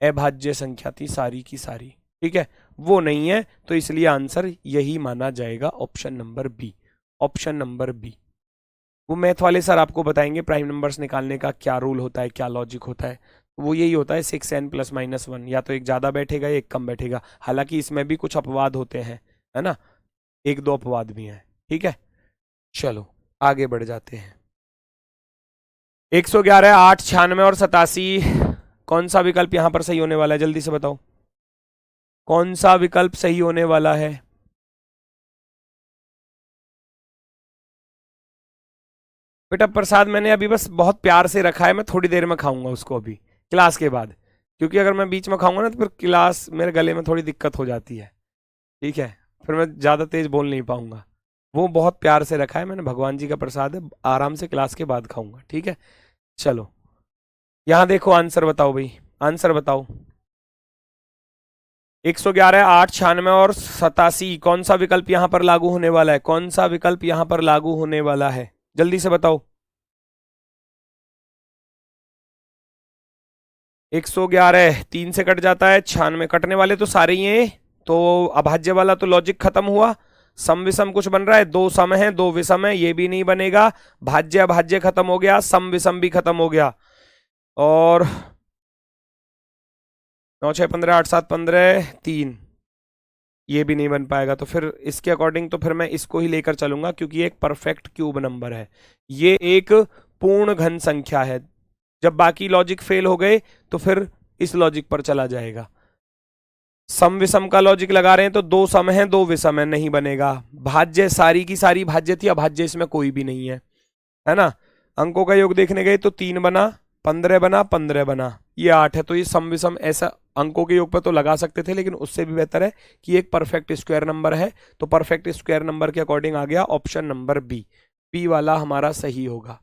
अभाज्य संख्या थी सारी की सारी, ठीक है। वो नहीं है, तो इसलिए आंसर यही माना जाएगा, option number B. Option number B. वो मैथ वाले सर आपको बताएंगे प्राइम नंबर्स निकालने का क्या रूल होता है, क्या लॉजिक होता है। वो यही होता है 6n + -1, या तो एक ज़्यादा बैठेगा या एक कम बैठेगा। हालांकि इसमें भी कुछ अपवाद होते हैं, है ना, एक दो अपवाद भी हैं, ठीक है। चलो आगे बढ़ जाते हैं। 111, 8, 96 और 87, कौन सा विकल्प यहां पर सही होने वाला है, जल्दी से बताओ, कौन सा विकल्प सही होने वाला है। बेटा प्रसाद मैंने अभी बस बहुत प्यार से रखा है, मैं थोड़ी देर में खाऊंगा उसको, अभी क्लास के बाद, क्योंकि अगर मैं बीच में खाऊंगा ना तो फिर क्लास मेरे गले में थोड़ी दिक्कत हो जाती है, ठीक है, फिर मैं ज़्यादा तेज बोल नहीं पाऊंगा। वो बहुत प्यार से रखा है मैंने, भगवान जी का प्रसाद है, आराम से क्लास के बाद खाऊंगा, ठीक है। चलो यहाँ देखो, आंसर बताओ भाई, आंसर बताओ। 111, 8, 96 और 87, कौन सा विकल्प यहां पर लागू होने वाला है, कौन सा विकल्प यहां पर लागू होने वाला है, जल्दी से बताओ। 111 3 से कट जाता है, 96 कटने वाले तो सारे ही हैं, तो अभाज्य वाला तो लॉजिक खत्म हुआ। सम विषम कुछ बन रहा है, 2 सम है 2 विषम है, ये भी नहीं बनेगा। भाज्य अभाज्य खत्म हो गया, सम विषम भी खत्म हो गया। और 9 6 15 8 7 15 3, ये भी नहीं बन पाएगा। तो फिर इसके अकॉर्डिंग तो फिर मैं इसको ही लेकर चलूंगा, क्योंकि ये एक परफेक्ट क्यूब नंबर है, ये एक पूर्ण घन संख्या है। जब बाकी लॉजिक फेल हो गए तो फिर इस लॉजिक पर चला जाएगा। सम विषम का लॉजिक लगा रहे हैं तो 2 सम है 2 विषम है, नहीं बनेगा। भाज्य सारी की सारी भाज्य थी, अभाज्य इसमें कोई भी नहीं है ना। अंकों का योग देखने गए तो 3 बना, 15 बना, 15 बना, ये 8 है। तो ये सम विषम ऐसा अंकों के योग पर तो लगा सकते थे, लेकिन उससे भी बेहतर है कि एक परफेक्ट स्क्वायर नंबर है। तो परफेक्ट स्क्वायर नंबर के अकॉर्डिंग आ गया ऑप्शन नंबर बी, बी वाला हमारा सही होगा।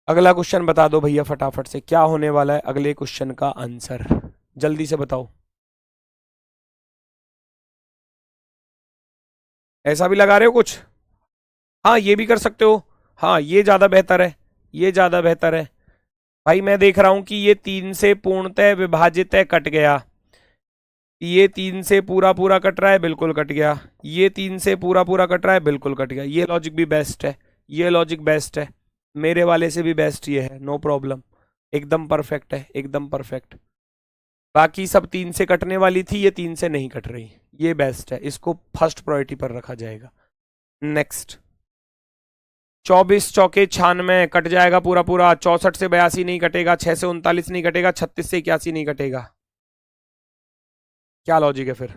अगला क्वेश्चन बता दो भैया फटाफट से, क्या होने वाला है अगले क्वेश्चन का आंसर, जल्दी से बताओ। ऐसा भी लगा रहे हो कुछ, हाँ ये भी कर सकते हो, हाँ ये ज्यादा बेहतर है, ये ज्यादा बेहतर है। भाई मैं देख रहा हूं कि ये 3 से पूर्णतः विभाजित है, कट गया। ये 3 से पूरा पूरा कट रहा है, बिल्कुल कट गया। ये 3 से पूरा पूरा कट रहा है, बिल्कुल कट गया। ये लॉजिक भी बेस्ट है, ये लॉजिक बेस्ट है, मेरे वाले से भी बेस्ट ये है, नो प्रॉब्लम, एकदम परफेक्ट है, एकदम परफेक्ट। बाकी सब 3 से कटने वाली थी, ये 3 से नहीं कट रही, ये बेस्ट है, इसको फर्स्ट प्रायोरिटी पर रखा जाएगा। नेक्स्ट, 24 चौके 96 कट जाएगा पूरा पूरा। 64 से 82 नहीं कटेगा, 6 से 39 नहीं कटेगा, 36 से 81 नहीं कटेगा। क्या लॉजिक है फिर?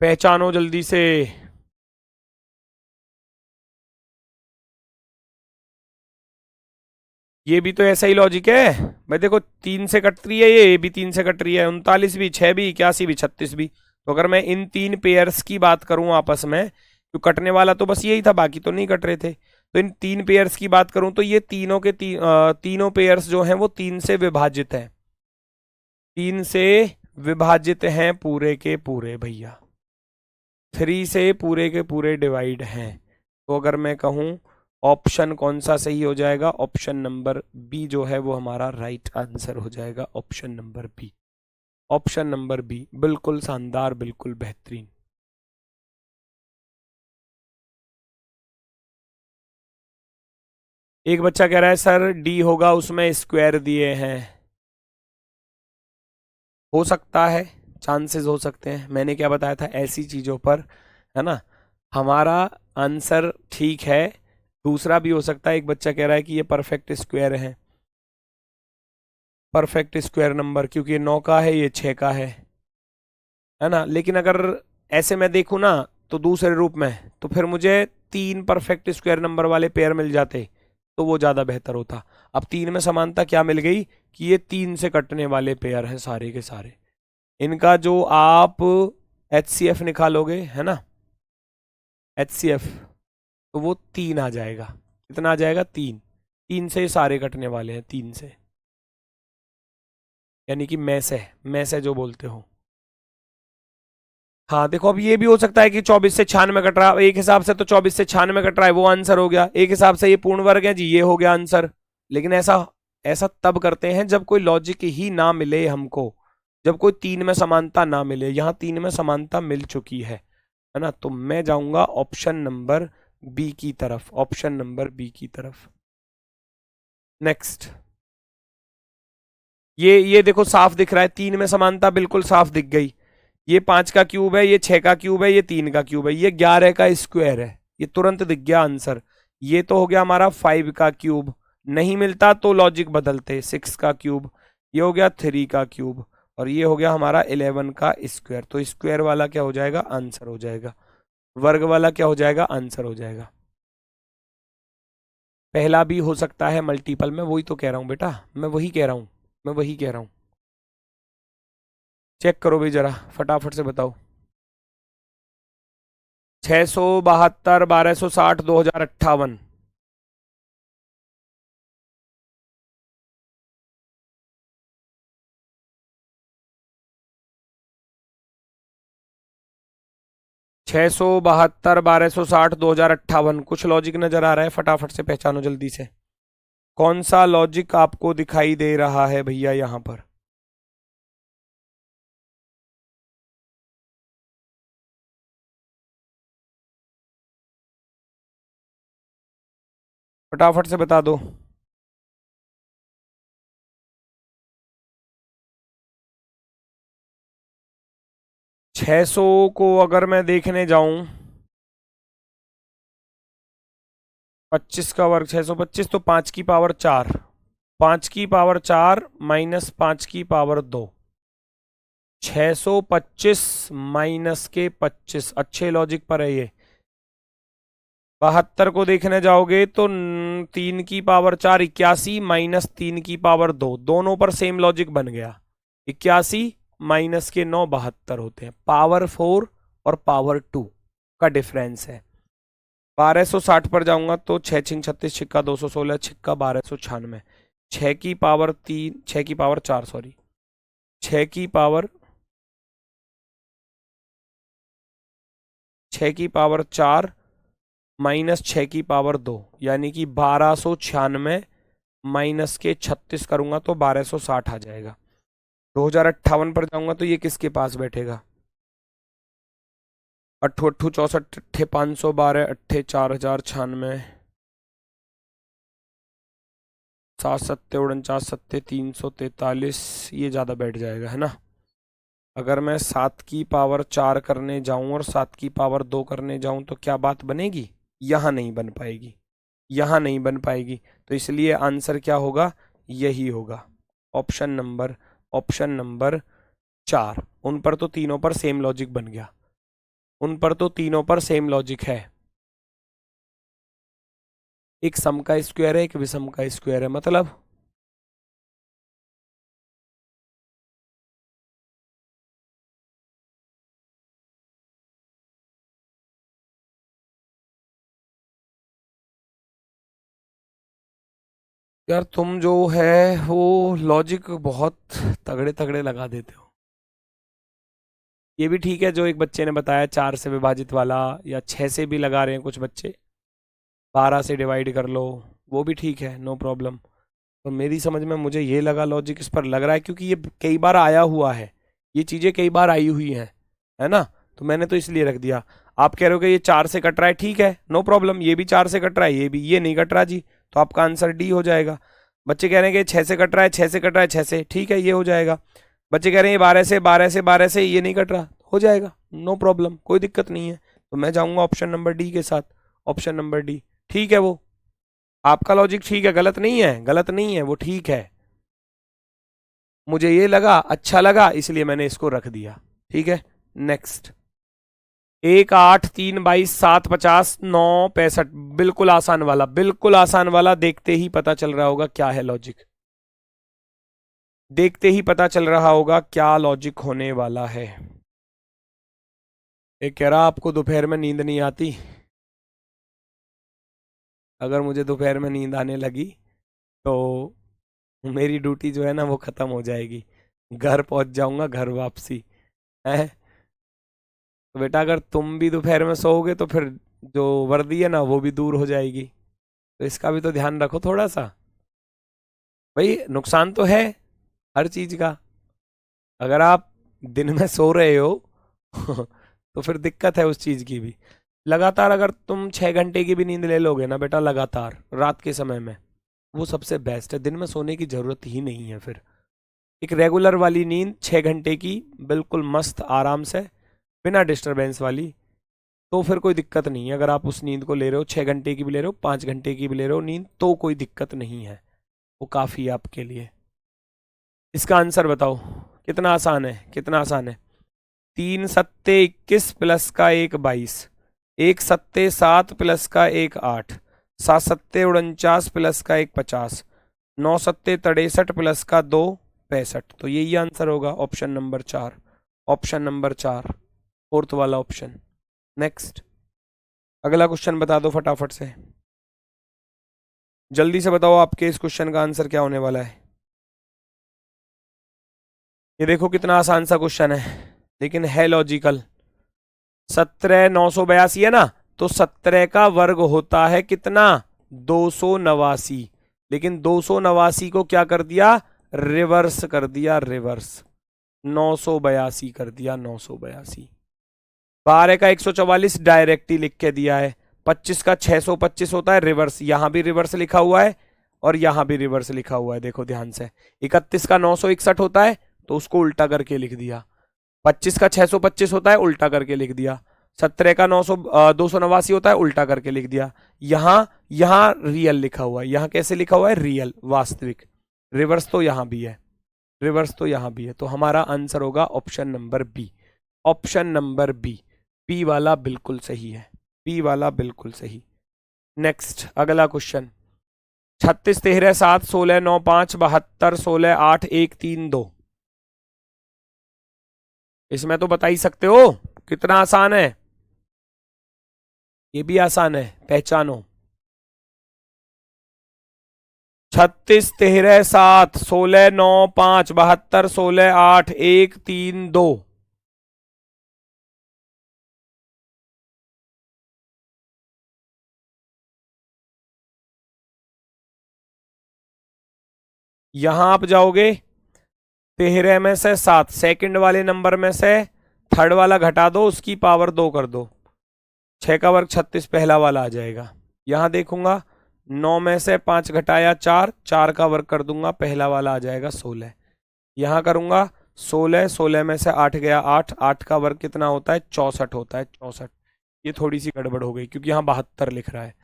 पहचानो जल्दी से। ये भी तो ऐसा ही लॉजिक है भाई। देखो 3 से कट रही है, ये भी 3 से कट रही है, 39 भी, 6 भी, 81 भी, 36 भी। तो अगर मैं इन 3 पेयर्स की बात करूं आपस में, तो कटने वाला तो बस यही था, बाकी तो नहीं कट रहे थे। तो इन 3 पेयर्स की बात करूं तो ये तीनों के तीनों पेयर्स जो हैं वो 3 से विभाजित हैं। 3 से विभाजित हैं पूरे के पूरे भैया। 3 से पूरे के पूरे डिवाइड हैं। तो अगर मैं कहूं ऑप्शन कौन सा सही हो जाएगा, ऑप्शन नंबर बी जो है वो हमारा राइट आंसर हो जाएगा। Option number B, option number B बिल्कुल शानदार, बिल्कुल बेहतरीन। एक बच्चा कह रहा है सर डी होगा, उसमें स्क्वायर दिए हैं। हो सकता है, चांसेस हो सकते हैं। मैंने क्या बताया था ऐसी चीजों पर, है ना, हमारा आंसर ठीक है। दूसरा भी हो सकता है, एक बच्चा कह रहा है कि ये परफेक्ट स्क्वायर है, परफेक्ट स्क्वायर नंबर, क्योंकि ये 9 का है, ये 6 का है ना। लेकिन अगर ऐसे मैं देखूं ना, तो दूसरे रूप में, तो फिर मुझे 3 परफेक्ट स्क्वायर नंबर वाले पेयर मिल जाते तो वो ज़्यादा बेहतर होता। अब 3 में समानता क्या मिल गई कि ये 3 से कटने वाले पेयर हैं सारे के सारे। इनका जो आप HCF निकालोगे, है ना, HCF, तो वो 3 आ जाएगा। कितना आ जाएगा? 3। 3 से ये सारे कटने वाले हैं, 3 से, यानी कि मैं से जो बोलते हो। हाँ देखो, अब ये भी हो सकता है कि 24 से 96 कट रहा है, एक हिसाब से तो 24 से 96 कट रहा है, वो आंसर हो गया। एक हिसाब से ये पूर्ण वर्ग है जी, ये हो गया आंसर। लेकिन ऐसा ऐसा तब करते हैं जब कोई लॉजिक ही ना मिले हमको, जब कोई 3 में समानता ना मिले। यहाँ 3 में समानता मिल चुकी है ना। तो मैं जाऊंगा ऑप्शन नंबर बी की तरफ, ऑप्शन नंबर बी की तरफ। नेक्स्ट, ये देखो साफ दिख रहा है, 3 में समानता बिल्कुल साफ दिख गई। ये 5 का क्यूब है, ये 6 का क्यूब है, ये 3 का क्यूब है, ये 11 का स्क्वायर है, ये तुरंत दिख गया आंसर। ये तो हो गया हमारा 5 का क्यूब, नहीं मिलता तो लॉजिक बदलते, 6 का क्यूब, ये हो गया 3 का क्यूब, और ये हो गया हमारा 11 का स्क्वायर। तो स्क्वायर वाला क्या हो जाएगा? आंसर हो जाएगा। वर्ग वाला क्या हो जाएगा? आंसर हो जाएगा। पहला भी हो सकता है मल्टीपल में, वही तो कह रहा हूं बेटा, मैं वही कह रहा हूं, मैं वही कह रहा हूं। चेक करो भाई जरा, फटाफट से बताओ। 672, 1260, 2058। 672, 1260, 2058। कुछ लॉजिक नजर आ रहा है? फटाफट से पहचानो जल्दी से, कौन सा लॉजिक आपको दिखाई दे रहा है भैया यहां पर? फटाफट से बता दो। 600 को अगर मैं देखने जाऊं, 25 का वर्ग 625, तो 5 की पावर 4, 5 की पावर 4 माइनस 5 की पावर 2, 625 माइनस के 25। अच्छे लॉजिक पर है ये। 72 को देखने जाओगे तो 3 की पावर 4, 81, माइनस 3 की पावर 2, दोनों पर सेम लॉजिक बन गया। 81 माइनस के 9, 72 होते हैं। पावर 4 और पावर 2 का डिफरेंस है। 1260 पर जाऊंगा तो 6 छिंग 36, छिक्का 216, छिक्का 1296, 6 की पावर 3, 6 की पावर 4, सॉरी, 6 की पावर 6 की पावर 4 माइनस 6 की पावर 2, यानी कि 1296 माइनस के 36 करूंगा तो 1260 आ जाएगा। 2058 पर जाऊंगा तो ये किसके पास बैठेगा? 8 8 64, 8 512, 8 4096, 7 7 49, 7 343, ये ज़्यादा बैठ जाएगा, है ना। अगर मैं 7 की पावर 4 करने जाऊं और 7 की पावर 2 करने जाऊं तो क्या बात बनेगी? यहाँ नहीं बन पाएगी, यहाँ नहीं बन पाएगी। तो इसलिए आंसर क्या होगा? यही होगा। Option number 4। उन पर तो तीनों पर सेम लॉजिक बन गया, उन पर तो तीनों पर सेम लॉजिक है। एक सम का स्क्वायर है, एक विषम का स्क्वायर है, मतलब यार तुम जो है वो लॉजिक बहुत तगड़े तगड़े लगा देते हो। ये भी ठीक है जो एक बच्चे ने बताया 4 से विभाजित वाला, या 6 से भी लगा रहे हैं कुछ बच्चे, 12 से डिवाइड कर लो, वो भी ठीक है, नो प्रॉब्लम। तो मेरी समझ में मुझे ये लगा लॉजिक इस पर लग रहा है, क्योंकि ये कई बार आया हुआ है, ये चीज़ें कई बार आई हुई हैं, है ना, तो मैंने तो इसलिए रख दिया। आप कह रहे हो कि ये 4 से कट रहा है, ठीक है, नो प्रॉब्लम, ये भी 4 से कट रहा है, ये नहीं कट रहा जी, तो आपका आंसर डी हो जाएगा। बच्चे कह रहे हैं कि 6 से कट रहा है, 6 से कट रहा है, 6 से, ठीक है, ये हो जाएगा। बच्चे कह रहे हैं 12 से ये नहीं कट रहा, हो जाएगा, नो प्रॉब्लम, कोई दिक्कत नहीं है। तो मैं जाऊंगा ऑप्शन नंबर डी के साथ, ऑप्शन नंबर डी ठीक है। वो आपका लॉजिक ठीक है, गलत नहीं है, गलत नहीं है, वो ठीक है। मुझे ये लगा अच्छा लगा, इसलिए मैंने इसको रख दिया, ठीक है। नेक्स्ट, 1 8 3 22 7 50 9 65, बिल्कुल आसान वाला, बिल्कुल आसान वाला, देखते ही पता चल रहा होगा क्या है लॉजिक, देखते ही पता चल रहा होगा क्या लॉजिक होने वाला है। एक कह रहा आपको दोपहर में नींद नहीं आती, अगर मुझे दोपहर में नींद आने लगी तो मेरी ड्यूटी जो है ना वो खत्म हो जाएगी, घर पहुंच जाऊंगा, घर वापसी है। तो बेटा अगर तुम भी दोपहर में सोओगे तो फिर जो वर्दी है ना वो भी दूर हो जाएगी, तो इसका भी तो ध्यान रखो थोड़ा सा। भाई नुकसान तो है हर चीज का, अगर आप दिन में सो रहे हो तो फिर दिक्कत है उस चीज की भी। लगातार अगर तुम 6 घंटे की भी नींद ले लोगे ना बेटा लगातार रात के समय में, वो सबसे बेस्ट है, दिन में सोने की जरूरत ही नहीं है फिर। एक रेगुलर वाली नींद 6 घंटे की, बिल्कुल मस्त आराम से, बिना डिस्टरबेंस वाली, तो फिर कोई दिक्कत नहीं है। अगर आप उस नींद को ले रहे हो 6 घंटे की भी ले रहे हो, 5 घंटे की भी ले रहे हो नींद, तो कोई दिक्कत नहीं है, वो काफ़ी है आपके लिए। इसका आंसर बताओ, कितना आसान है, कितना आसान है। 3 सत्ते 21 प्लस का 1 22, 1 सत्ते 7 प्लस का 1 8, 7 सत्ते 49 प्लस का 1 50, 9 सत्ते 63 प्लस का 2 65। तो यही आंसर होगा, option number 4, option number 4, fourth वाला ऑप्शन। नेक्स्ट, अगला क्वेश्चन बता दो फटाफट से, जल्दी से बताओ आपके इस क्वेश्चन का आंसर क्या होने वाला है। ये देखो कितना आसान सा क्वेश्चन है, लेकिन है लॉजिकल। 17 982 है ना, तो 17 का वर्ग होता है कितना, 289, लेकिन 289 को क्या कर दिया, रिवर्स कर दिया, रिवर्स 982 कर दिया, 982। 12 का 144 डायरेक्ट ही लिख के दिया है। 25 का 625 होता है रिवर्स, यहां भी रिवर्स लिखा हुआ है और यहां भी रिवर्स लिखा हुआ है, देखो ध्यान से। 31 का 961 होता है तो उसको उल्टा करके लिख दिया। 25 का 625 होता है, उल्टा करके लिख दिया। 17 का 289 होता है, उल्टा करके लिख दिया। यहां यहां रियल लिखा हुआ है, यहां कैसे लिखा हुआ है, रियल, वास्तविक। रिवर्स तो यहां भी है, रिवर्स तो यहां भी है, तो हमारा आंसर होगा option number B, option number B, B वाला बिल्कुल सही है, बी वाला बिल्कुल सही। नेक्स्ट, अगला क्वेश्चन, 36 13 7 16 9 5 72 16 8 1 3 2। इसमें तो बता ही सकते हो, कितना आसान है, ये भी आसान है, पहचानो। 36 13 7 16 9 5 72 16 8 1 3 2। यहां आप जाओगे 13 में से 7, सेकंड वाले नंबर में से थर्ड वाला घटा दो, उसकी पावर 2 कर दो, 6 का वर्ग 36 पहला वाला आ जाएगा। यहां देखूंगा 9 में से 5 घटाया 4, 4 का वर्ग कर दूंगा, पहला वाला आ जाएगा 16। यहां करूंगा 16, 16 में से 8 गया 8, 8 का वर्ग कितना होता है, 64 होता है, 64। ये थोड़ी सी गड़बड़ हो गई क्योंकि यहाँ 72 लिख रहा है।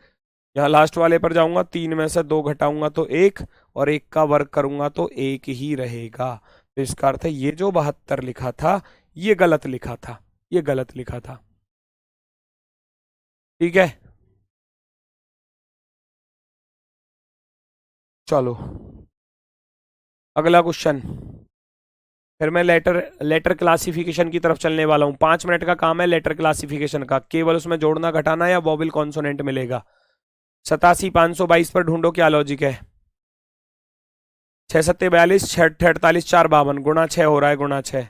यहाँ लास्ट वाले पर जाऊंगा, 3 में से 2 घटाऊंगा तो 1, और एक का वर्ग करूंगा तो एक ही रहेगा। तो इसका अर्थ है ये जो 72 लिखा था ये गलत लिखा था, ये गलत लिखा था। ठीक है, चलो अगला क्वेश्चन। फिर मैं लेटर लेटर क्लासिफिकेशन की तरफ चलने वाला हूं। 5 मिनट का काम है लेटर क्लासिफिकेशन का, केवल उसमें जोड़ना घटाना या वोवेल कॉन्सोनेंट मिलेगा। 87,522 पर ढूंढो क्या लॉजिक है। 6 7 42, 6 4 52 गुणा 6 हो रहा है, गुणा 6,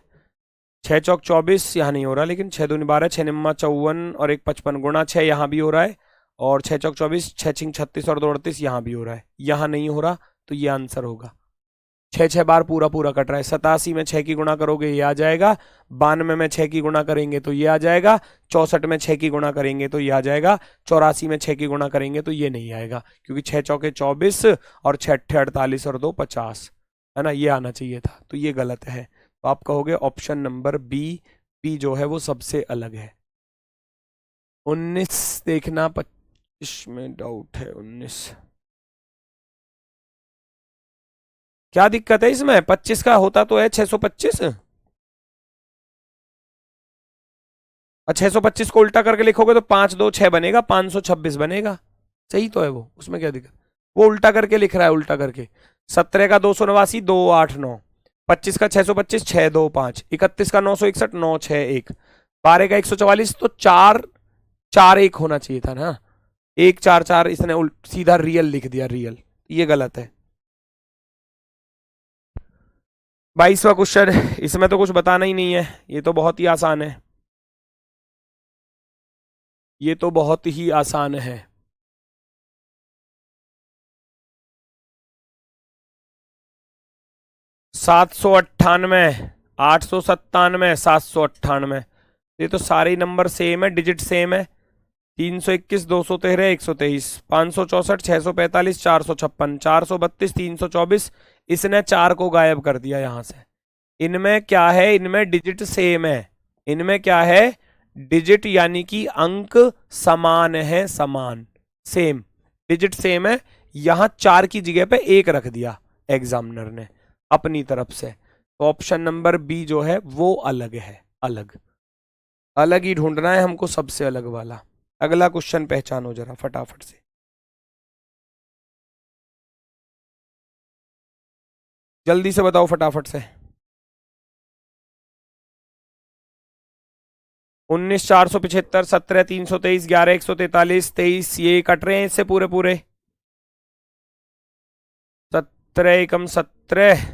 6 चौक 24 यहाँ नहीं हो रहा, लेकिन 6 दूनी 12, 6 निम्मा 54 और 1 55 गुणा 6 यहाँ भी हो रहा है, और 6 चौक 24, 6 6 36 और 2 38 यहाँ भी हो रहा है, यहाँ नहीं हो रहा, तो ये आंसर होगा। 6 6 बार पूरा पूरा कट रहा है। 87 में 6 की गुणा करोगे ये आ जाएगा, 92 में 6 की गुणा करेंगे तो ये आ जाएगा, 64 में 6 की गुणा करेंगे तो ये आ जाएगा, 84 में 6 की गुणा करेंगे तो ये नहीं आएगा, क्योंकि 6 चौके 24 और 6 अट्ठे 48 और 2 50 है ना, ये आना चाहिए था, तो ये गलत है। तो आप कहोगे ऑप्शन नंबर बी, बी जो है वो सबसे अलग है। 19 देखना, 25 में डाउट है। 19 क्या दिक्कत है इसमें, 25 का होता तो है 625। और 625 को उल्टा करके लिखोगे तो 5 2 6 बनेगा, 526 बनेगा। सही तो है वो, उसमें क्या दिक्कत। वो उल्टा करके लिख रहा है, उल्टा करके। 17 का 289 2 8 9, 25 का 625 6 2 5, 31 का 961 9 6 1, 12 का 144 तो 4 4 1 होना चाहिए था ना, 1 4 4 इसने सीधा रियल लिख दिया, रियल, ये गलत है। 22वां क्वेश्चन, इसमें तो कुछ बताना ही नहीं है, ये तो बहुत ही आसान है, ये तो बहुत ही आसान है। 798, 897, 798, ये तो सारे नंबर सेम है, डिजिट सेम है। 321, 213, 123, 564, 645, 456, 432, 324, इसने 4 को गायब कर दिया यहां से। इनमें क्या है, इनमें डिजिट सेम है, इनमें क्या है, डिजिट यानी कि अंक समान है, समान, सेम, डिजिट सेम है। यहां 4 की जगह पे 1 रख दिया एग्जामिनर ने अपनी तरफ से, तो ऑप्शन नंबर बी जो है वो अलग है, अलग, अलग ही ढूंढना है हमको, सबसे अलग वाला। अगला क्वेश्चन पहचानो जरा फटाफट से। जल्दी से बताओ फटाफट से। 19,475, 17,323, 11,143, 23 ये कट रहे हैं इससे पूरे पूरे। 17 एकम 17,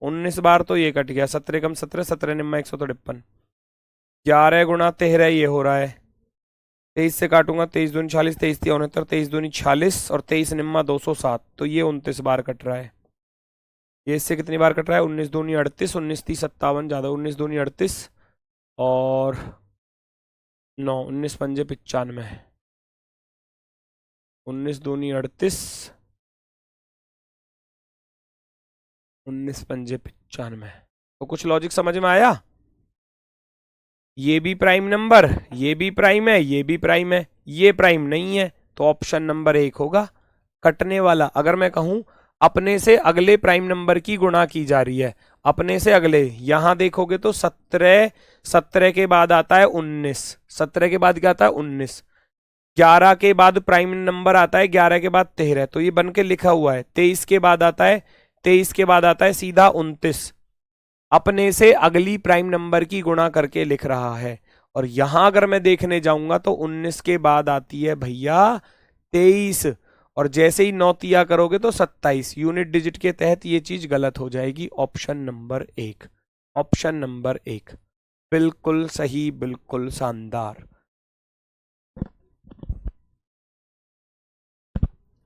19 बार तो ये कट गया, 17 एकम 17, 17 निम्मा 153, 11 गुणा 13 ये हो रहा है, 23 से काटूंगा, 23 दूनी 40, 23 3 69, 23 दूनी 46 और 23 निम्मा 207, तो ये 29 बार कट रहा है। ये इससे कितनी बार कट रहा है, 19 दूनी 38, 19 30 57 ज्यादा, 19 दूनी 38 और 9, 19 पंजे 95, 19 दूनी 38, 19 पंजे 95। तो कुछ लॉजिक समझ में आया। ये भी प्राइम नंबर, ये भी प्राइम है, ये भी प्राइम है, ये प्राइम नहीं है, तो ऑप्शन नंबर 1 होगा कटने वाला। अगर मैं कहूं अपने से अगले प्राइम नंबर की गुणा की जा रही है, अपने से अगले, यहां देखोगे तो 17, 17 के बाद आता है 19, 17 के बाद क्या आता है 19, 11 के बाद प्राइम नंबर आता है 11 के बाद 13, तो ये बन के लिखा हुआ है। 23 के बाद आता है, 23 के बाद आता है सीधा 29, अपने से अगली प्राइम नंबर की गुणा करके लिख रहा है। और यहां अगर मैं देखने जाऊंगा तो 19 के बाद आती है भैया 23, और जैसे ही नौतिया करोगे तो 27, यूनिट डिजिट के तहत ये चीज गलत हो जाएगी। ऑप्शन नंबर 1, ऑप्शन नंबर 1 बिल्कुल सही, बिल्कुल शानदार।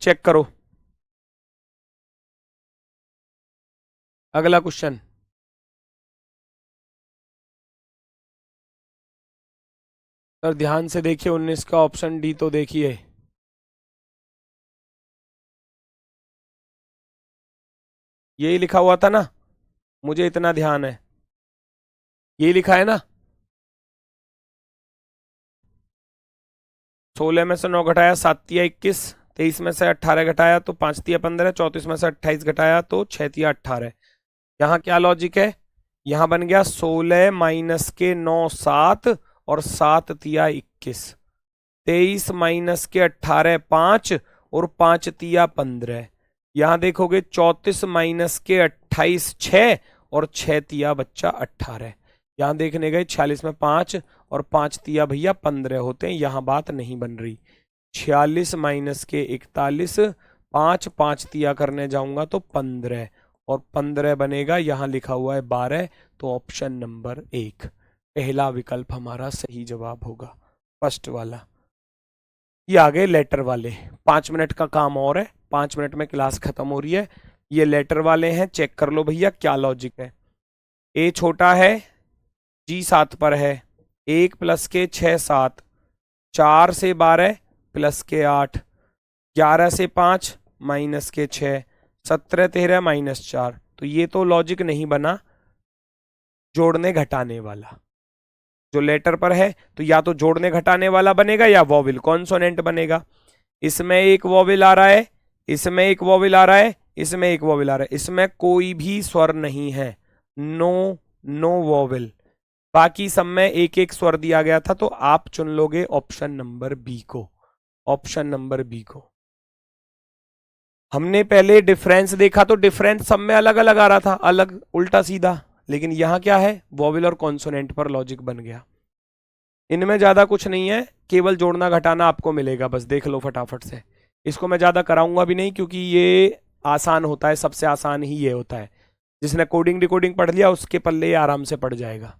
चेक करो अगला क्वेश्चन। सर ध्यान से देखिए, 19 का ऑप्शन डी तो देखिए, यही लिखा हुआ था ना, मुझे इतना ध्यान है, यही लिखा है ना। 16 में से 9 घटाया 7 या 21, 23 में से 18 घटाया तो 5 तिया 15, 34 में से 28 घटाया तो 6 तिया 18। यहाँ क्या लॉजिक है, यहाँ बन गया 16 माइनस के 9 7 और 7 तिया 21, 23 माइनस के 18 5 और 5 तिया 15। यहाँ देखोगे 34 माइनस के 28 6 और 6 तिया बच्चा 18। यहाँ देखने गए 46 में 5 और 5 तिया भैया 15 होते हैं, यहाँ बात नहीं बन रही। 46 माइनस के 41, 5 5 तिया करने जाऊंगा तो 15 और 15 बनेगा, यहाँ लिखा हुआ है 12, तो ऑप्शन नंबर 1 पहला विकल्प हमारा सही जवाब होगा, फर्स्ट वाला। ये आ गए लेटर वाले। 5 मिनट का काम और है, 5 मिनट में क्लास खत्म हो रही है। ये लेटर वाले हैं, चेक कर लो भैया क्या लॉजिक है। ए छोटा है, जी 7 पर है, 1 प्लस के 6 7, 4 से 12 प्लस के 8, 11 से 5 माइनस के 6, 17 13 माइनस 4। तो ये तो लॉजिक नहीं बना जोड़ने घटाने वाला। जो लेटर पर है तो या तो जोड़ने घटाने वाला बनेगा या वॉविल कॉन्सोनेंट बनेगा। इसमें एक वॉविल आ रहा है, इसमें एक वॉविल आ रहा है, इसमें एक वॉविल आ रहा है, इसमें कोई भी स्वर नहीं है, नो नो वॉविल। बाकी सब में एक एक स्वर दिया गया था, तो आप चुन लोगे ऑप्शन नंबर बी को, ऑप्शन नंबर बी को। हमने पहले डिफरेंस देखा तो डिफरेंस सब में अलग अलग आ रहा था, अलग उल्टा सीधा, लेकिन यहां क्या है, वॉविल और कॉन्सोनेंट पर लॉजिक बन गया। इनमें ज्यादा कुछ नहीं है, केवल जोड़ना घटाना आपको मिलेगा, बस देख लो फटाफट से। इसको मैं ज्यादा कराऊंगा भी नहीं क्योंकि ये आसान होता है, सबसे आसान ही ये होता है। जिसने कोडिंग डिकोडिंग पढ़ लिया उसके पल्ले ये आराम से पड़ जाएगा।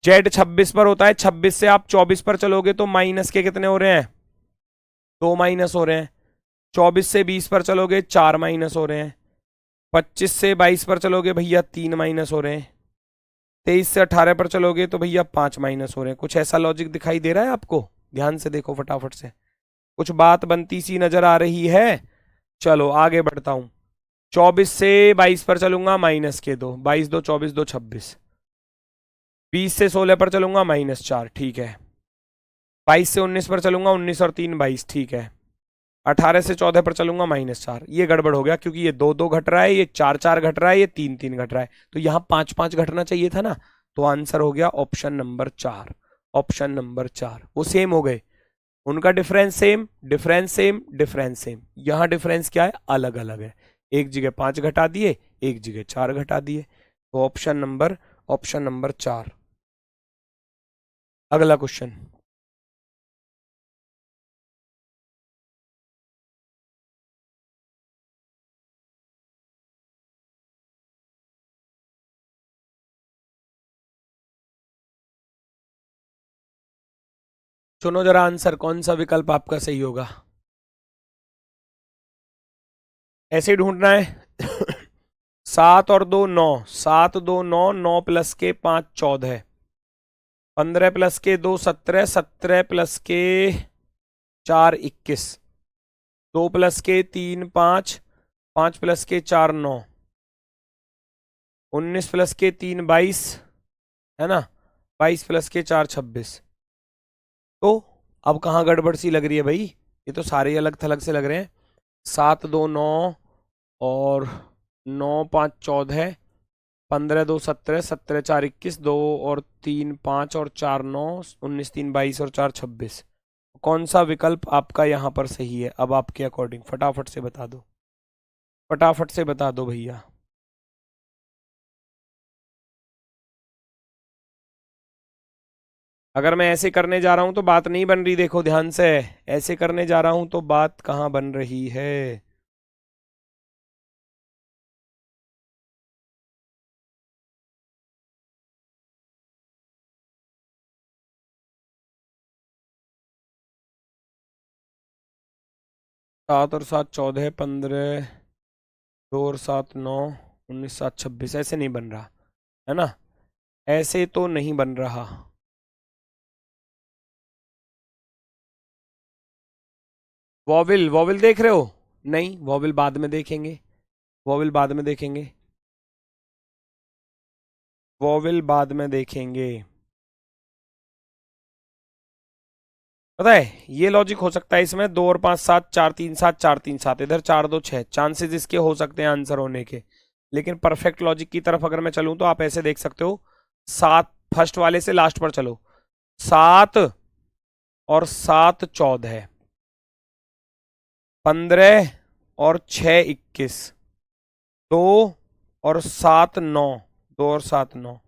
जेड 26 पर होता है, 26 से आप 24 पर चलोगे तो माइनस के कितने हो रहे हैं, 2 माइनस हो रहे हैं। 24 से 20 पर चलोगे 4 माइनस हो रहे हैं। 25 से 22 पर चलोगे भैया 3 माइनस हो रहे हैं। 23 से 18 पर चलोगे तो भैया 5 माइनस हो रहे हैं। कुछ ऐसा लॉजिक दिखाई दे रहा है आपको, ध्यान से देखो फटाफट से, कुछ बात बनती सी नजर आ रही है। चलो आगे बढ़ता हूं। 24 से 22 पर चलूंगा माइनस के 2, 22 2 24 2 26। 20 से 16 पर चलूंगा -4, ठीक है। 22 से 19 पर चलूंगा 19 और 3 22, ठीक है। 18 से 14 पर चलूंगा -4। ये गड़बड़ हो गया क्योंकि ये 2 2 घट रहा है, ये 4 4 घट रहा है, ये 3 3 घट रहा है, तो यहाँ 5 5 घटना चाहिए था ना। तो आंसर हो गया ऑप्शन नंबर 4, ऑप्शन नंबर 4। वो सेम हो गए, उनका difference same, difference same, difference same. यहाँ डिफरेंस क्या है, अलग अलग है। एक जगह 5 घटा दिए, एक जगह 4 घटा दिए, तो ऑप्शन नंबर 4। अगला क्वेश्चन। सुनो जरा आंसर, कौन सा विकल्प आपका सही होगा, ऐसे ही ढूंढना है। 7 और 2 9, 7 2 9, 9 प्लस के 5 14, 15 प्लस के 2 17, 17 प्लस के 4 21, 2 प्लस के 3 5, 5 प्लस के 4 9, 19 प्लस के 3 22, है ना, 22 प्लस के 4 26। तो अब कहाँ गड़बड़ सी लग रही है भाई, ये तो सारे अलग थलग से लग रहे हैं। 7 2 9 और 9 5 14, 15 2 17, 17 4 21, 2 और 3 5 और 4 9, 19 3 22 और 4 26। कौन सा विकल्प आपका यहाँ पर सही है, अब आपके अकॉर्डिंग फटाफट से बता दो, फटाफट से बता दो भैया। अगर मैं ऐसे करने जा रहा हूं तो बात नहीं बन रही, देखो ध्यान से, ऐसे करने जा रहा हूं तो बात कहाँ बन रही है। 7 और 7 14, 15, 2 और 7 9, 19 7 26, ऐसे नहीं बन रहा है ना, ऐसे तो नहीं बन रहा। वॉविल वॉविल देख रहे हो, नहीं वॉविल बाद में देखेंगे, वॉविल बाद में देखेंगे, वॉविल बाद में देखेंगे। पता है ये लॉजिक हो सकता है इसमें 2 और 5 7 4 3 7 4 3 7, इधर 4 2 6 चांसेस इसके हो सकते हैं आंसर होने के। लेकिन परफेक्ट लॉजिक की तरफ अगर मैं चलूं तो आप ऐसे देख सकते हो, 7 फर्स्ट वाले से लास्ट पर चलो, 7 और 7 14, 15 और 6 21, 2 और 7 9, 2 और 7 9,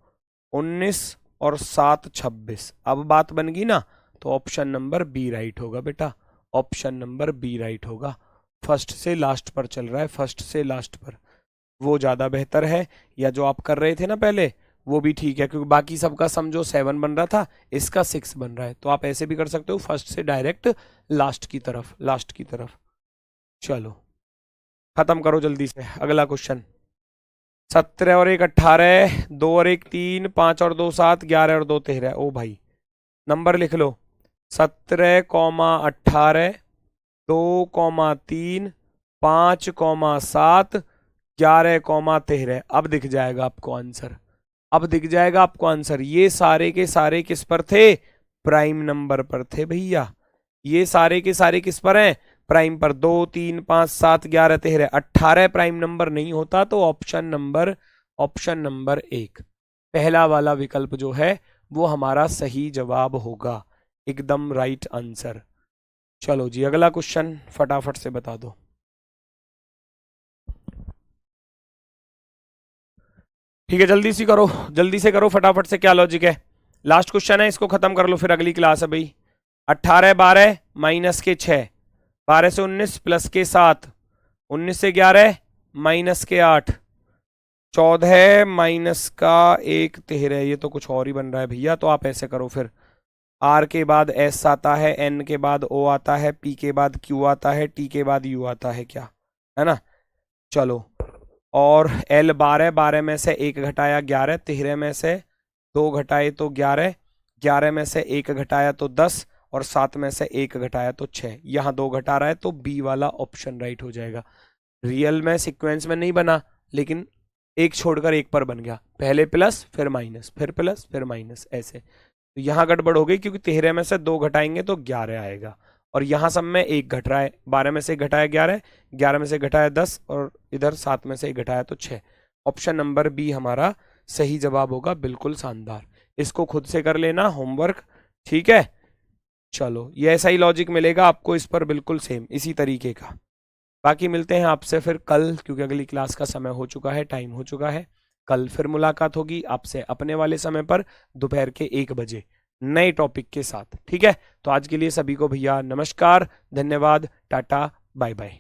19 और 7 26। अब बात बन गई ना, तो ऑप्शन नंबर बी राइट होगा बेटा, ऑप्शन नंबर बी राइट होगा। फर्स्ट से लास्ट पर चल रहा है, फर्स्ट से लास्ट पर, वो ज्यादा बेहतर है। या जो आप कर रहे थे ना पहले, वो भी ठीक है, क्योंकि बाकी सबका सम जो 7 बन रहा था, इसका 6 बन रहा है। तो आप ऐसे भी कर सकते हो, फर्स्ट से डायरेक्ट लास्ट की तरफ, लास्ट की तरफ। चलो खत्म करो जल्दी से अगला क्वेश्चन। 17 और 1 18, 2 और 1 3, 5 और 2 7, 11 और 2 13। ओ भाई नंबर लिख लो, 17 18, 2 3, 5 7, 11 13। अब दिख जाएगा आपको आंसर, अब दिख जाएगा आपको आंसर। ये सारे के सारे किस पर थे? प्राइम नंबर पर थे भैया। ये सारे के सारे किस पर हैं? प्राइम पर। 2 3 5 7 11 13, 18 प्राइम नंबर नहीं होता, तो ऑप्शन नंबर 1 पहला वाला विकल्प जो है वो हमारा सही जवाब होगा, एकदम राइट आंसर। चलो जी अगला क्वेश्चन फटाफट से बता दो। ठीक है जल्दी से करो, जल्दी से करो फटाफट से, क्या लॉजिक है? लास्ट क्वेश्चन है, इसको खत्म कर लो फिर अगली क्लास है भाई। 18 12 माइनस के 6, 12 से 19 प्लस के 7, 19 से 11 माइनस के 8, 14 माइनस का 1 13। ये तो कुछ और ही बन रहा है भैया। तो आप ऐसे करो फिर, आर के बाद एस आता है, एन के बाद ओ आता है, पी के बाद क्यू आता है, टी के बाद यू आता है, क्या है ना? चलो, और एल 12, 12 में से 1 घटाया 11, 13 में से 2 घटाए तो 11, 11 में से 1 घटाया तो 10, और 7 में से 1 घटाया तो 6। यहाँ 2 घटा रहा है तो बी वाला ऑप्शन राइट हो जाएगा। रियल में सीक्वेंस में नहीं बना, लेकिन एक छोड़कर एक पर बन गया, पहले प्लस फिर माइनस, फिर प्लस फिर माइनस, ऐसे। तो यहाँ गड़बड़ हो गई, क्योंकि 13 में से 2 घटाएंगे तो 11 आएगा, और यहाँ सब में 1 घट रहा है। 12 में से घटाया 11, 11 में से घटाया 10, और इधर 7 में से घटाया तो 6। ऑप्शन नंबर बी हमारा सही जवाब होगा। बिल्कुल शानदार, इसको खुद से कर लेना होमवर्क, ठीक है? चलो ये ऐसा ही लॉजिक मिलेगा आपको इस पर, बिल्कुल सेम इसी तरीके का। बाकी मिलते हैं आपसे फिर कल, क्योंकि अगली क्लास का समय हो चुका है, टाइम हो चुका है। कल फिर मुलाकात होगी आपसे अपने वाले समय पर, दोपहर के 1 बजे नए टॉपिक के साथ, ठीक है? तो आज के लिए सभी को भैया नमस्कार, धन्यवाद, टाटा, बाय बाय।